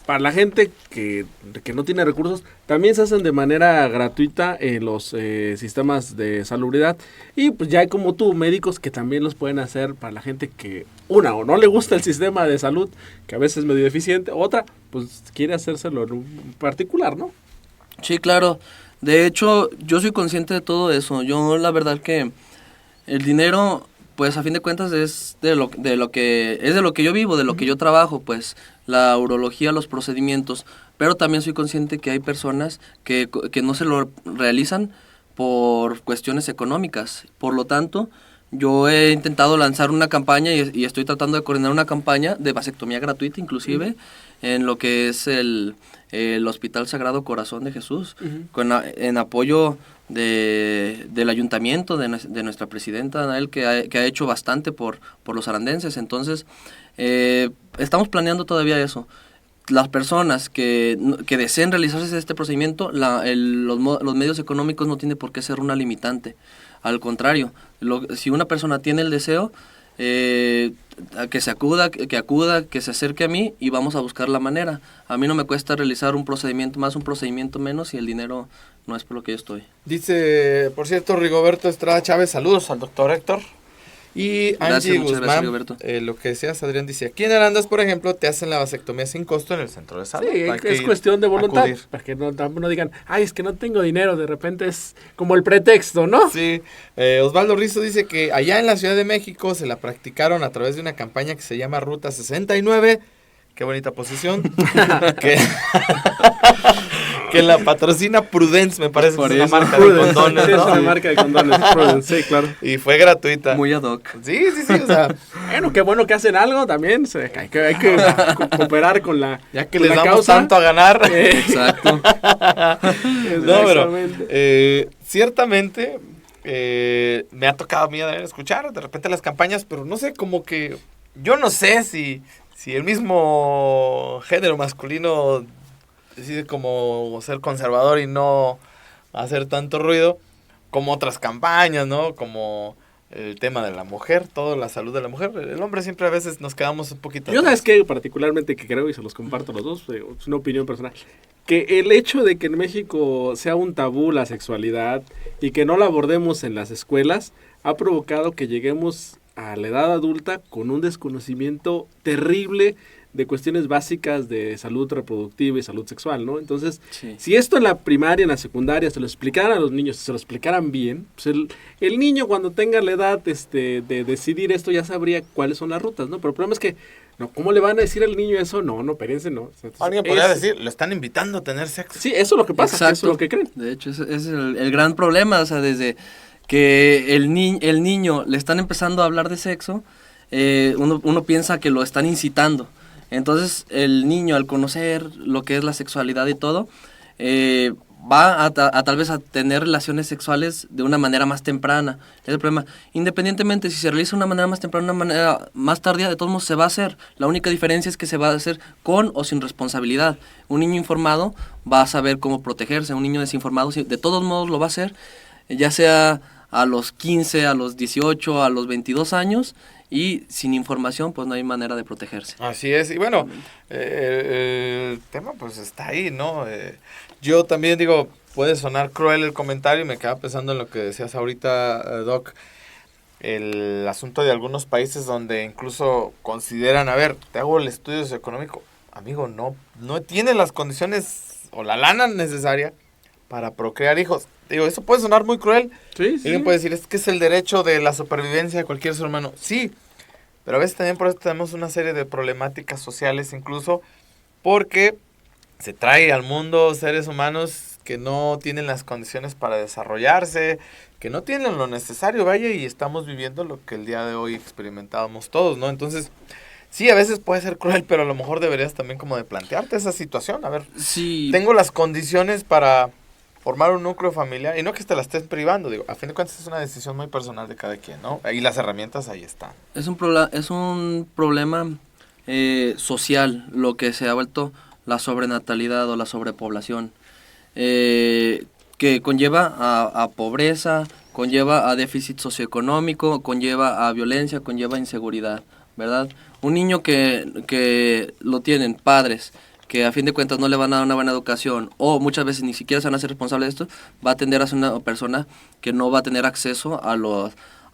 para la gente que no tiene recursos, también se hacen de manera gratuita en los sistemas de salubridad. Y pues ya hay como tú, médicos que también los pueden hacer para la gente que, o no le gusta el sistema de salud, que a veces es medio deficiente, otra, pues quiere hacérselo en un particular, ¿no? Sí, claro. De hecho, yo soy consciente de todo eso. Yo la verdad que el dinero, pues a fin de cuentas es de lo que yo vivo, de lo que yo trabajo, pues la urología, los procedimientos. Pero también soy consciente que hay personas que no se lo realizan por cuestiones económicas. Por lo tanto, yo he intentado lanzar una campaña y estoy tratando de coordinar una campaña de vasectomía gratuita, inclusive, en lo que es el Hospital Sagrado Corazón de Jesús, en apoyo del ayuntamiento, de nuestra presidenta Anael, que ha hecho bastante por los arandenses. Entonces, estamos planeando todavía eso. las personas que deseen realizarse este procedimiento, los medios económicos no tienen por qué ser una limitante. Al contrario, si una persona tiene el deseo, que acuda, que se acerque a mí y vamos a buscar la manera. A mí no me cuesta realizar un procedimiento más, un procedimiento menos, y el dinero no es por lo que yo estoy. Dice, por cierto, Rigoberto Estrada Chávez, saludos al doctor Héctor. Y Angie muchas gracias, Guzmán, Rigoberto. lo que decías, Adrián, dice, aquí en Arandas, por ejemplo, te hacen la vasectomía sin costo en el centro de salud. Sí, Hay que es cuestión de voluntad, acudir. para que no digan, ay, es que no tengo dinero, de repente es como el pretexto, ¿no? Sí, Osvaldo Rizo dice que allá en la Ciudad de México se la practicaron a través de una campaña que se llama Ruta 69, qué bonita posición, que la patrocina Prudence, me parece Por que es eso, una marca de condones, Sí, es una ¿no? marca de condones, Prudence, sí, claro. Y fue gratuita. Muy ad hoc. Sí, o sea, Bueno, qué bueno que hacen algo también, hay que cooperar con la ya que con les la damos causa. tanto a ganar. Exacto. No, pero Exactamente. ciertamente me ha tocado a mí escuchar de repente las campañas, pero no sé, como que yo no sé si el mismo género masculino decide como ser conservador y no hacer tanto ruido, como otras campañas, ¿no? Como el tema de la mujer, toda la salud de la mujer. El hombre siempre a veces nos quedamos un poquito Yo atrás. sabes que particularmente que creo, y se los comparto a los dos, es una opinión personal, que el hecho de que en México sea un tabú la sexualidad y que no la abordemos en las escuelas ha provocado que lleguemos a la edad adulta con un desconocimiento terrible de cuestiones básicas de salud reproductiva y salud sexual, ¿no? Entonces, Sí. si esto en la primaria, en la secundaria, se lo explicaran a los niños, se lo explicaran bien, pues el niño cuando tenga la edad de decidir esto ya sabría cuáles son las rutas, ¿no? Pero el problema es que, no, ¿cómo le van a decir al niño eso? No, espérense, no. Entonces, Alguien podría decir, lo están invitando a tener sexo. Sí, eso es lo que pasa, Exacto. eso es lo que creen. De hecho, ese es el gran problema, o sea, desde que el niño le están empezando a hablar de sexo, uno piensa que lo están incitando. Entonces, el niño, al conocer lo que es la sexualidad y todo, va a tal vez a tener relaciones sexuales de una manera más temprana. Es el problema. Independientemente si se realiza de una manera más temprana, una manera más tardía, de todos modos se va a hacer. La única diferencia es que se va a hacer con o sin responsabilidad. Un niño informado va a saber cómo protegerse. Un niño desinformado, de todos modos lo va a hacer, ya sea a los 15, a los 18, a los 22 años, y sin información pues no hay manera de protegerse. Así es, y bueno, el tema pues está ahí, ¿no? Yo también digo, puede sonar cruel el comentario, y me quedaba pensando en lo que decías ahorita, Doc, el asunto de algunos países donde incluso consideran, a ver, te hago el estudio socioeconómico, amigo, no tiene las condiciones o la lana necesaria para procrear hijos. Digo, eso puede sonar muy cruel. Sí, Alguien puede decir, es que es el derecho de la supervivencia de cualquier ser humano. Sí, pero a veces también por eso tenemos una serie de problemáticas sociales, incluso porque se trae al mundo seres humanos que no tienen las condiciones para desarrollarse, que no tienen lo necesario, vaya, y estamos viviendo lo que el día de hoy experimentábamos todos, ¿no? Entonces, sí, a veces puede ser cruel, pero a lo mejor deberías también como de plantearte esa situación. A ver, Sí, tengo las condiciones para formar un núcleo familiar, y no que te la estés privando, digo, a fin de cuentas es una decisión muy personal de cada quien, ¿no? Y las herramientas ahí están. es un problema social lo que se ha vuelto la sobrenatalidad o la sobrepoblación, que conlleva a pobreza, conlleva a déficit socioeconómico, conlleva a violencia, conlleva a inseguridad, ¿verdad? Un niño que lo tienen padres que a fin de cuentas no le van a dar una buena educación, o muchas veces ni siquiera se van a ser responsables de esto, va a tender a ser una persona que no va a tener acceso a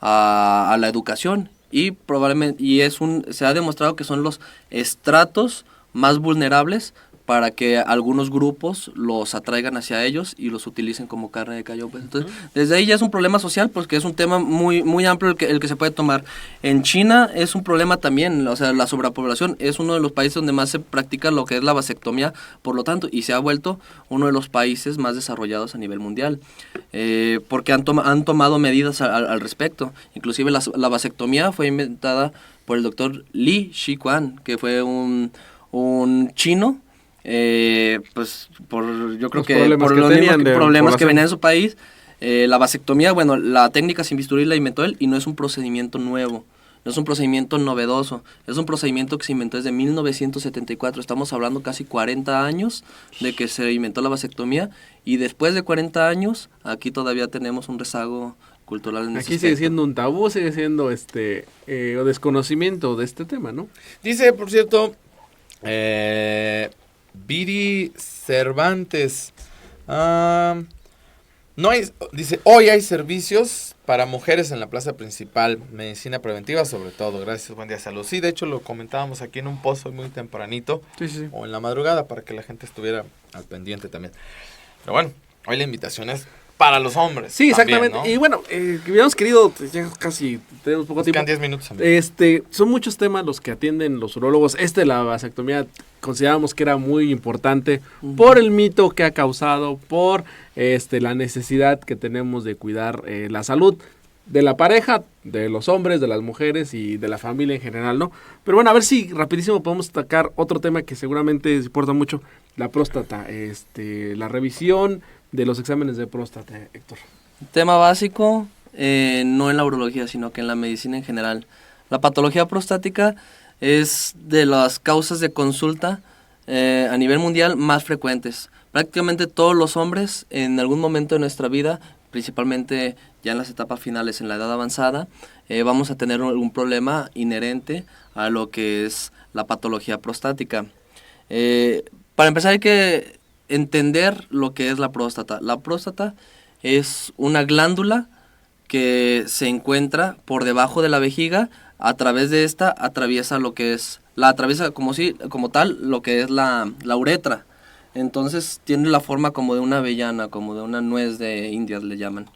la educación, y probablemente se ha demostrado que son los estratos más vulnerables para que algunos grupos los atraigan hacia ellos y los utilicen como carne de cañón. Pues, entonces, desde ahí ya es un problema social, porque es un tema muy, muy amplio el que se puede tomar. En China es un problema también, o sea, la sobrepoblación es uno de los países donde más se practica lo que es la vasectomía, por lo tanto, y se ha vuelto uno de los países más desarrollados a nivel mundial, porque han tomado medidas al respecto. Inclusive la vasectomía fue inventada por el doctor Li Shiquan, que fue un chino, pues yo creo que por los mismos problemas que venían en su país, la vasectomía, bueno, la técnica sin bisturí la inventó él y no es un procedimiento nuevo. no es un procedimiento novedoso, es un procedimiento que se inventó desde 1974, estamos hablando casi 40 años de que se inventó la vasectomía, y después de 40 años, aquí todavía tenemos un rezago cultural en ese Aquí sigue aspecto. siendo un tabú, sigue siendo o desconocimiento de este tema, ¿no? Dice, por cierto, Viri Cervantes. No hay, dice, hoy hay servicios para mujeres en la plaza principal, medicina preventiva sobre todo. Gracias, buen día, salud. Sí, de hecho lo comentábamos aquí en un post hoy muy tempranito, Sí. o en la madrugada, para que la gente estuviera al pendiente también. Pero bueno, hoy la invitación es para los hombres. Sí, también, exactamente. ¿no? Y bueno, hubiéramos querido, ya casi tenemos poco Nos quedan tiempo. 10 minutos. Amigo. Son muchos temas los que atienden los urólogos. La vasectomía, considerábamos que era muy importante por el mito que ha causado, por la necesidad que tenemos de cuidar la salud de la pareja, de los hombres, de las mujeres y de la familia en general, ¿no? Pero bueno, a ver si rapidísimo podemos atacar otro tema que seguramente importa mucho, la próstata, la revisión de los exámenes de próstata, Héctor. Tema básico, no en la urología, sino que en la medicina en general. La patología prostática es de las causas de consulta a nivel mundial más frecuentes. Prácticamente todos los hombres en algún momento de nuestra vida, principalmente ya en las etapas finales, en la edad avanzada, vamos a tener algún problema inherente a lo que es la patología prostática. Para empezar hay que entender lo que es la próstata. La próstata es una glándula que se encuentra por debajo de la vejiga. A través de esta atraviesa como tal lo que es la uretra. Entonces tiene la forma como de una avellana, como de una nuez de Indias le llaman.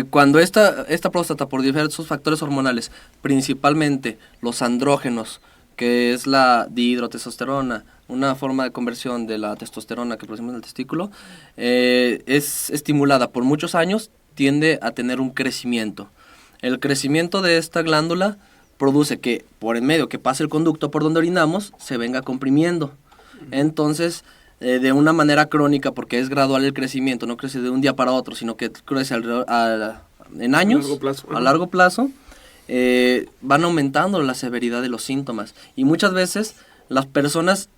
Cuando esta próstata, por diversos factores hormonales, principalmente los andrógenos, que es la dihidrotestosterona, una forma de conversión de la testosterona que producimos en el testículo, es estimulada por muchos años, tiende a tener un crecimiento. El crecimiento de esta glándula produce que por en medio que pase el conducto por donde orinamos, se venga comprimiendo. Entonces, de una manera crónica, porque es gradual el crecimiento, no crece de un día para otro, sino que crece en años, a largo plazo, van aumentando la severidad de los síntomas. Y muchas veces las personas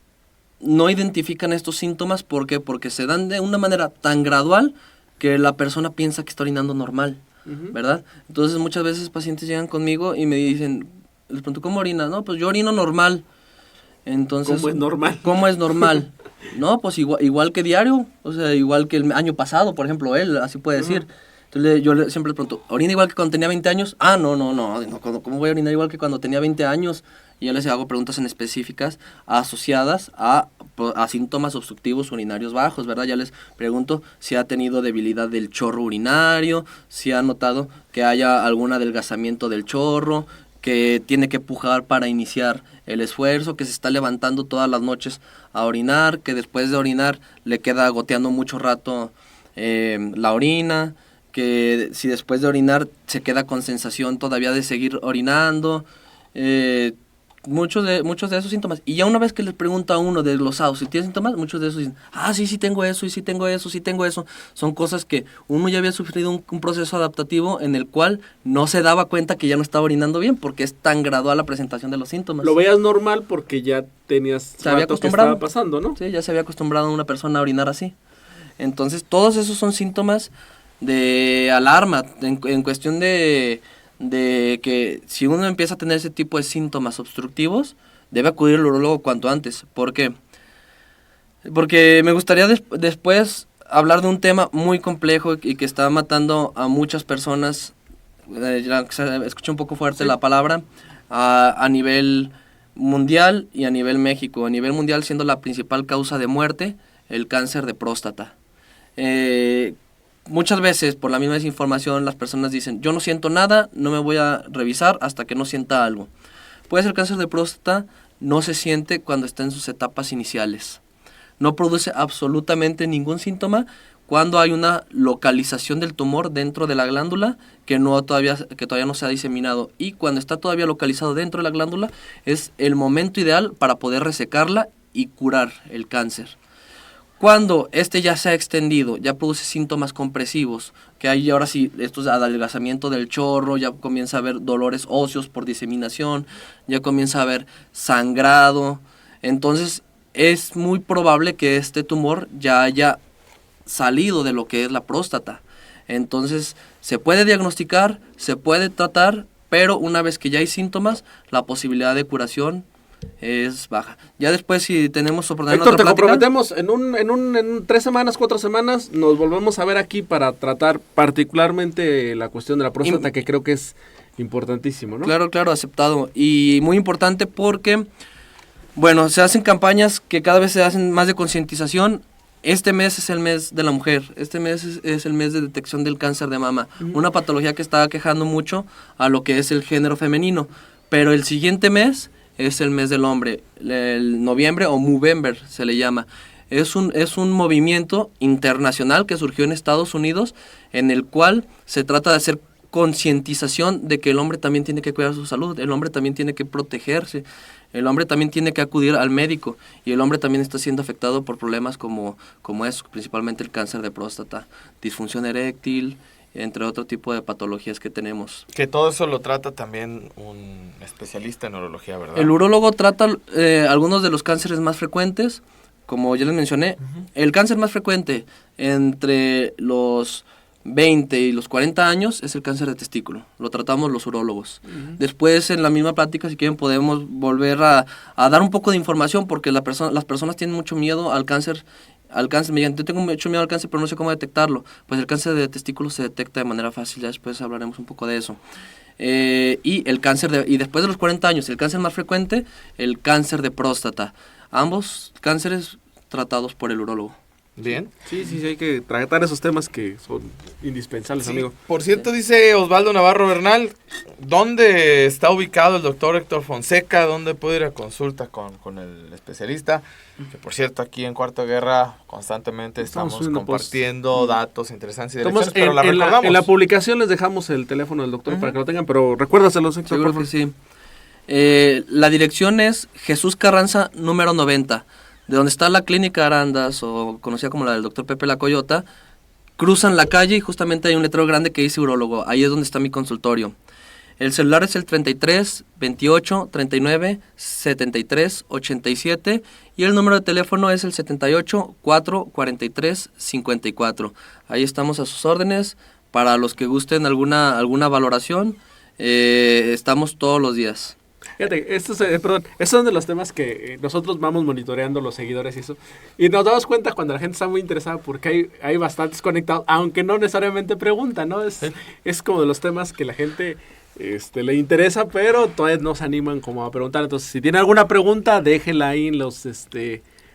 no identifican estos síntomas, ¿por qué? Porque se dan de una manera tan gradual que la persona piensa que está orinando normal, ¿verdad? Entonces muchas veces pacientes llegan conmigo y me dicen, les pregunto, ¿cómo orina? No, pues yo orino normal. Entonces, ¿Cómo es normal? ¿Cómo es normal? No, pues igual que diario, o sea, igual que el año pasado, por ejemplo, él así puede decir. Entonces yo siempre le pregunto, ¿orina igual que cuando tenía 20 años? Ah, no, ¿cómo voy a orinar igual que cuando tenía 20 años? Y yo les hago preguntas en específicas asociadas a síntomas obstructivos urinarios bajos, ¿verdad? Ya les pregunto si ha tenido debilidad del chorro urinario, si ha notado que haya algún adelgazamiento del chorro, que tiene que pujar para iniciar el esfuerzo, que se está levantando todas las noches a orinar, que después de orinar le queda goteando mucho rato la orina, que si después de orinar se queda con sensación todavía de seguir orinando, muchos de esos síntomas. Y ya una vez que les pregunto a uno desglosado si tiene síntomas, muchos de esos dicen, sí tengo eso, y sí tengo eso, sí tengo eso. Son cosas que uno ya había sufrido un proceso adaptativo en el cual no se daba cuenta que ya no estaba orinando bien, porque es tan gradual la presentación de los síntomas. Lo veías normal porque ya tenías se había acostumbrado. Que estaba pasando, ¿no? Sí, ya se había acostumbrado una persona a orinar así. Entonces, todos esos son síntomas de alarma, en cuestión de que si uno empieza a tener ese tipo de síntomas obstructivos, debe acudir al urólogo cuanto antes. ¿Por qué? Porque me gustaría después hablar de un tema muy complejo y que está matando a muchas personas, escuché un poco fuerte la palabra, a nivel mundial y a nivel México. A nivel mundial siendo la principal causa de muerte el cáncer de próstata. Muchas veces, por la misma desinformación, las personas dicen, yo no siento nada, no me voy a revisar hasta que no sienta algo. Puede ser cáncer de próstata, no se siente cuando está en sus etapas iniciales. No produce absolutamente ningún síntoma cuando hay una localización del tumor dentro de la glándula que todavía no se ha diseminado. Y cuando está todavía localizado dentro de la glándula, es el momento ideal para poder resecarla y curar el cáncer. Cuando este ya se ha extendido, ya produce síntomas compresivos, que hay ahora sí, esto es adelgazamiento del chorro, ya comienza a haber dolores óseos por diseminación, ya comienza a haber sangrado, entonces es muy probable que este tumor ya haya salido de lo que es la próstata. Entonces se puede diagnosticar, se puede tratar, pero una vez que ya hay síntomas, la posibilidad de curación es baja. Ya después, si tenemos oportunidad Héctor, te otra plática, comprometemos en 3 semanas, 4 semanas, nos volvemos a ver aquí para tratar particularmente la cuestión de la próstata, que creo que es importantísimo, ¿no? Claro, aceptado. Y muy importante porque, bueno, se hacen campañas que cada vez se hacen más de concientización. Este mes es el mes de la mujer, este mes es el mes de detección del cáncer de mama, una patología que está aquejando mucho a lo que es el género femenino, pero el siguiente mes es el mes del hombre, el noviembre o Movember se le llama. Es un movimiento internacional que surgió en Estados Unidos en el cual se trata de hacer concientización de que el hombre también tiene que cuidar su salud, el hombre también tiene que protegerse, el hombre también tiene que acudir al médico y el hombre también está siendo afectado por problemas como eso, principalmente el cáncer de próstata, disfunción eréctil, entre otro tipo de patologías que tenemos. Que todo eso lo trata también un especialista en urología, ¿verdad? El urólogo trata algunos de los cánceres más frecuentes, como ya les mencioné. El cáncer más frecuente entre los 20 y los 40 años es el cáncer de testículo, lo tratamos los urólogos. Después, en la misma plática, si quieren, podemos volver a dar un poco de información, porque las personas tienen mucho miedo al cáncer. Yo tengo mucho miedo al cáncer, pero no sé cómo detectarlo. Pues el cáncer de testículo se detecta de manera fácil, ya después hablaremos un poco de eso. Y después de los 40 años, el cáncer más frecuente, el cáncer de próstata. Ambos cánceres tratados por el urólogo. Bien. Sí, hay que tratar esos temas que son indispensables, Sí. amigo. Por cierto, dice Osvaldo Navarro Bernal, ¿dónde está ubicado el doctor Héctor Fonseca? ¿Dónde puede ir a consulta con el especialista? Que por cierto, aquí en Cuarta Guerra constantemente estamos compartiendo datos interesantes y direcciones, pero la recordamos. En la publicación les dejamos el teléfono del doctor para que lo tengan, pero recuérdaselos, Héctor. Seguro que sí. La dirección es Jesús Carranza, número 90. De donde está la clínica Arandas, o conocida como la del doctor Pepe La Coyota, cruzan la calle y justamente hay un letrero grande que dice urólogo. Ahí es donde está mi consultorio. El celular es el 33 28 39 73 87 y el número de teléfono es el 78 4 43 54. Ahí estamos a sus órdenes. Para los que gusten alguna valoración, estamos todos los días. Fíjate, estos son de los temas que nosotros vamos monitoreando, los seguidores y eso. Y nos damos cuenta cuando la gente está muy interesada porque hay bastantes conectados, aunque no necesariamente preguntan, ¿no? Es como de los temas que la gente le interesa, pero todavía no se animan como a preguntar. Entonces, si tiene alguna pregunta, déjenla ahí en los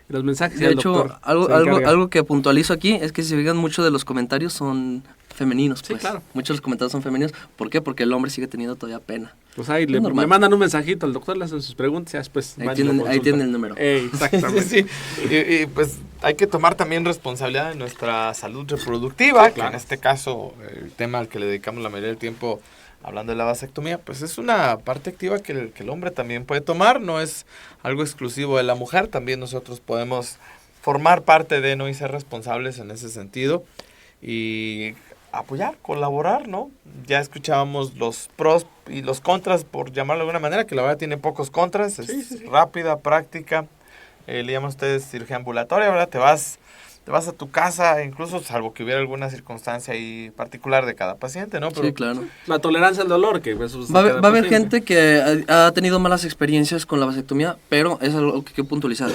mensajes. De hecho, algo que puntualizo aquí es que si se fijan, muchos de los comentarios son femeninos, pues. Sí, claro. Muchos de los comentarios son femeninos. ¿Por qué? Porque el hombre sigue teniendo todavía pena. Pues ahí le mandan un mensajito al doctor, le hacen sus preguntas y después ahí tienen el número. Exactamente. Sí. Y pues hay que tomar también responsabilidad de nuestra salud reproductiva, que en este caso, el tema al que le dedicamos la mayoría del tiempo hablando de la vasectomía, pues es una parte activa que el hombre también puede tomar, no es algo exclusivo de la mujer, también nosotros podemos formar parte de, ¿no? Y ser responsables en ese sentido y apoyar, colaborar, ¿no? Ya escuchábamos los pros y los contras, por llamarlo de alguna manera, que la verdad tiene pocos contras, es rápida, práctica, le llaman ustedes cirugía ambulatoria, ¿verdad? Te vas a tu casa, incluso salvo que hubiera alguna circunstancia ahí particular de cada paciente, ¿no? Pero, sí, claro. La tolerancia al dolor, que eso va a haber gente que ha tenido malas experiencias con la vasectomía, pero es algo que hay que puntualizar.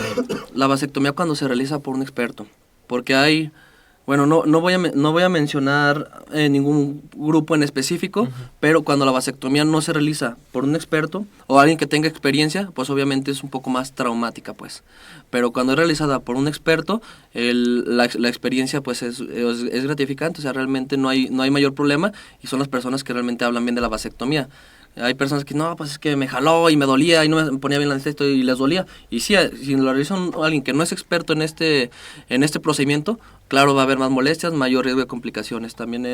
La vasectomía cuando se realiza por un experto, porque hay... Bueno, no voy a mencionar ningún grupo en específico, pero cuando la vasectomía no se realiza por un experto o alguien que tenga experiencia, pues obviamente es un poco más traumática, pues. Pero cuando es realizada por un experto, la experiencia pues es gratificante, o sea, realmente no hay mayor problema y son las personas que realmente hablan bien de la vasectomía. Hay personas que no, pues es que me jaló y me dolía y no me ponía bien la anestesia y les dolía. Y sí, si lo realiza alguien que no es experto en este procedimiento, claro, va a haber más molestias, mayor riesgo de complicaciones. También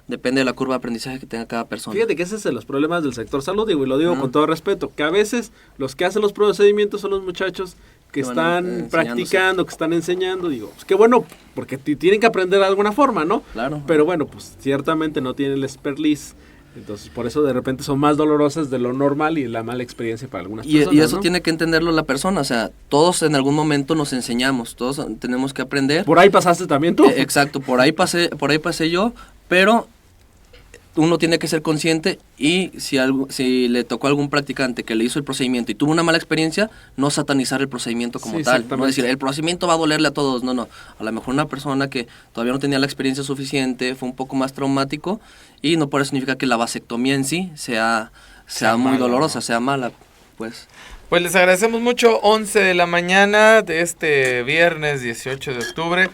depende de la curva de aprendizaje que tenga cada persona. Fíjate que ese es de los problemas del sector salud, y lo digo con todo respeto, que a veces los que hacen los procedimientos son los muchachos que van están enseñándose. practicando, que están enseñando, digo, pues qué bueno, porque tienen que aprender de alguna forma, ¿no? Claro. Pero bueno, pues ciertamente no tienen el expertise, entonces por eso de repente son más dolorosas de lo normal y la mala experiencia para algunas personas, Y eso ¿no? tiene que entenderlo la persona, o sea, todos en algún momento nos enseñamos, todos tenemos que aprender. Por ahí pasaste también tú. Exacto, por ahí pasé yo, pero uno tiene que ser consciente y si le tocó a algún practicante que le hizo el procedimiento y tuvo una mala experiencia, no satanizar el procedimiento como Sí, tal. exactamente. No decir, el procedimiento va a dolerle a todos. No. A lo mejor una persona que todavía no tenía la experiencia suficiente, fue un poco más traumático y no por eso significa que la vasectomía en sí sea muy mala, dolorosa, ¿no? sea mala. Pues Pues les agradecemos mucho, 11 de la mañana de este viernes 18 de octubre.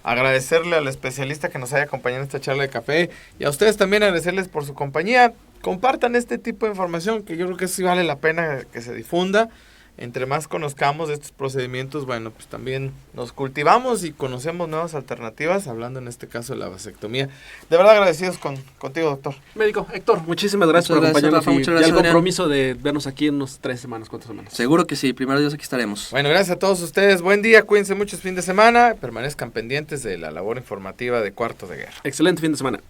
Agradecerle al especialista que nos haya acompañado en esta charla de café y a ustedes también agradecerles por su compañía. Compartan este tipo de información que yo creo que sí vale la pena que se difunda. Entre más conozcamos de estos procedimientos, bueno, pues también nos cultivamos y conocemos nuevas alternativas, hablando en este caso de la vasectomía. De verdad agradecidos contigo, doctor. Médico, Héctor, muchísimas gracias Muchas por gracias, acompañarnos Rafa, y muchas ya gracias, el Adrián. compromiso de vernos aquí en unas 3 semanas, 4 semanas. seguro que sí, primero Dios aquí estaremos. Bueno, gracias a todos ustedes. Buen día, cuídense mucho este fin de semana. Permanezcan pendientes de la labor informativa de Cuarto de Guerra. Excelente fin de semana.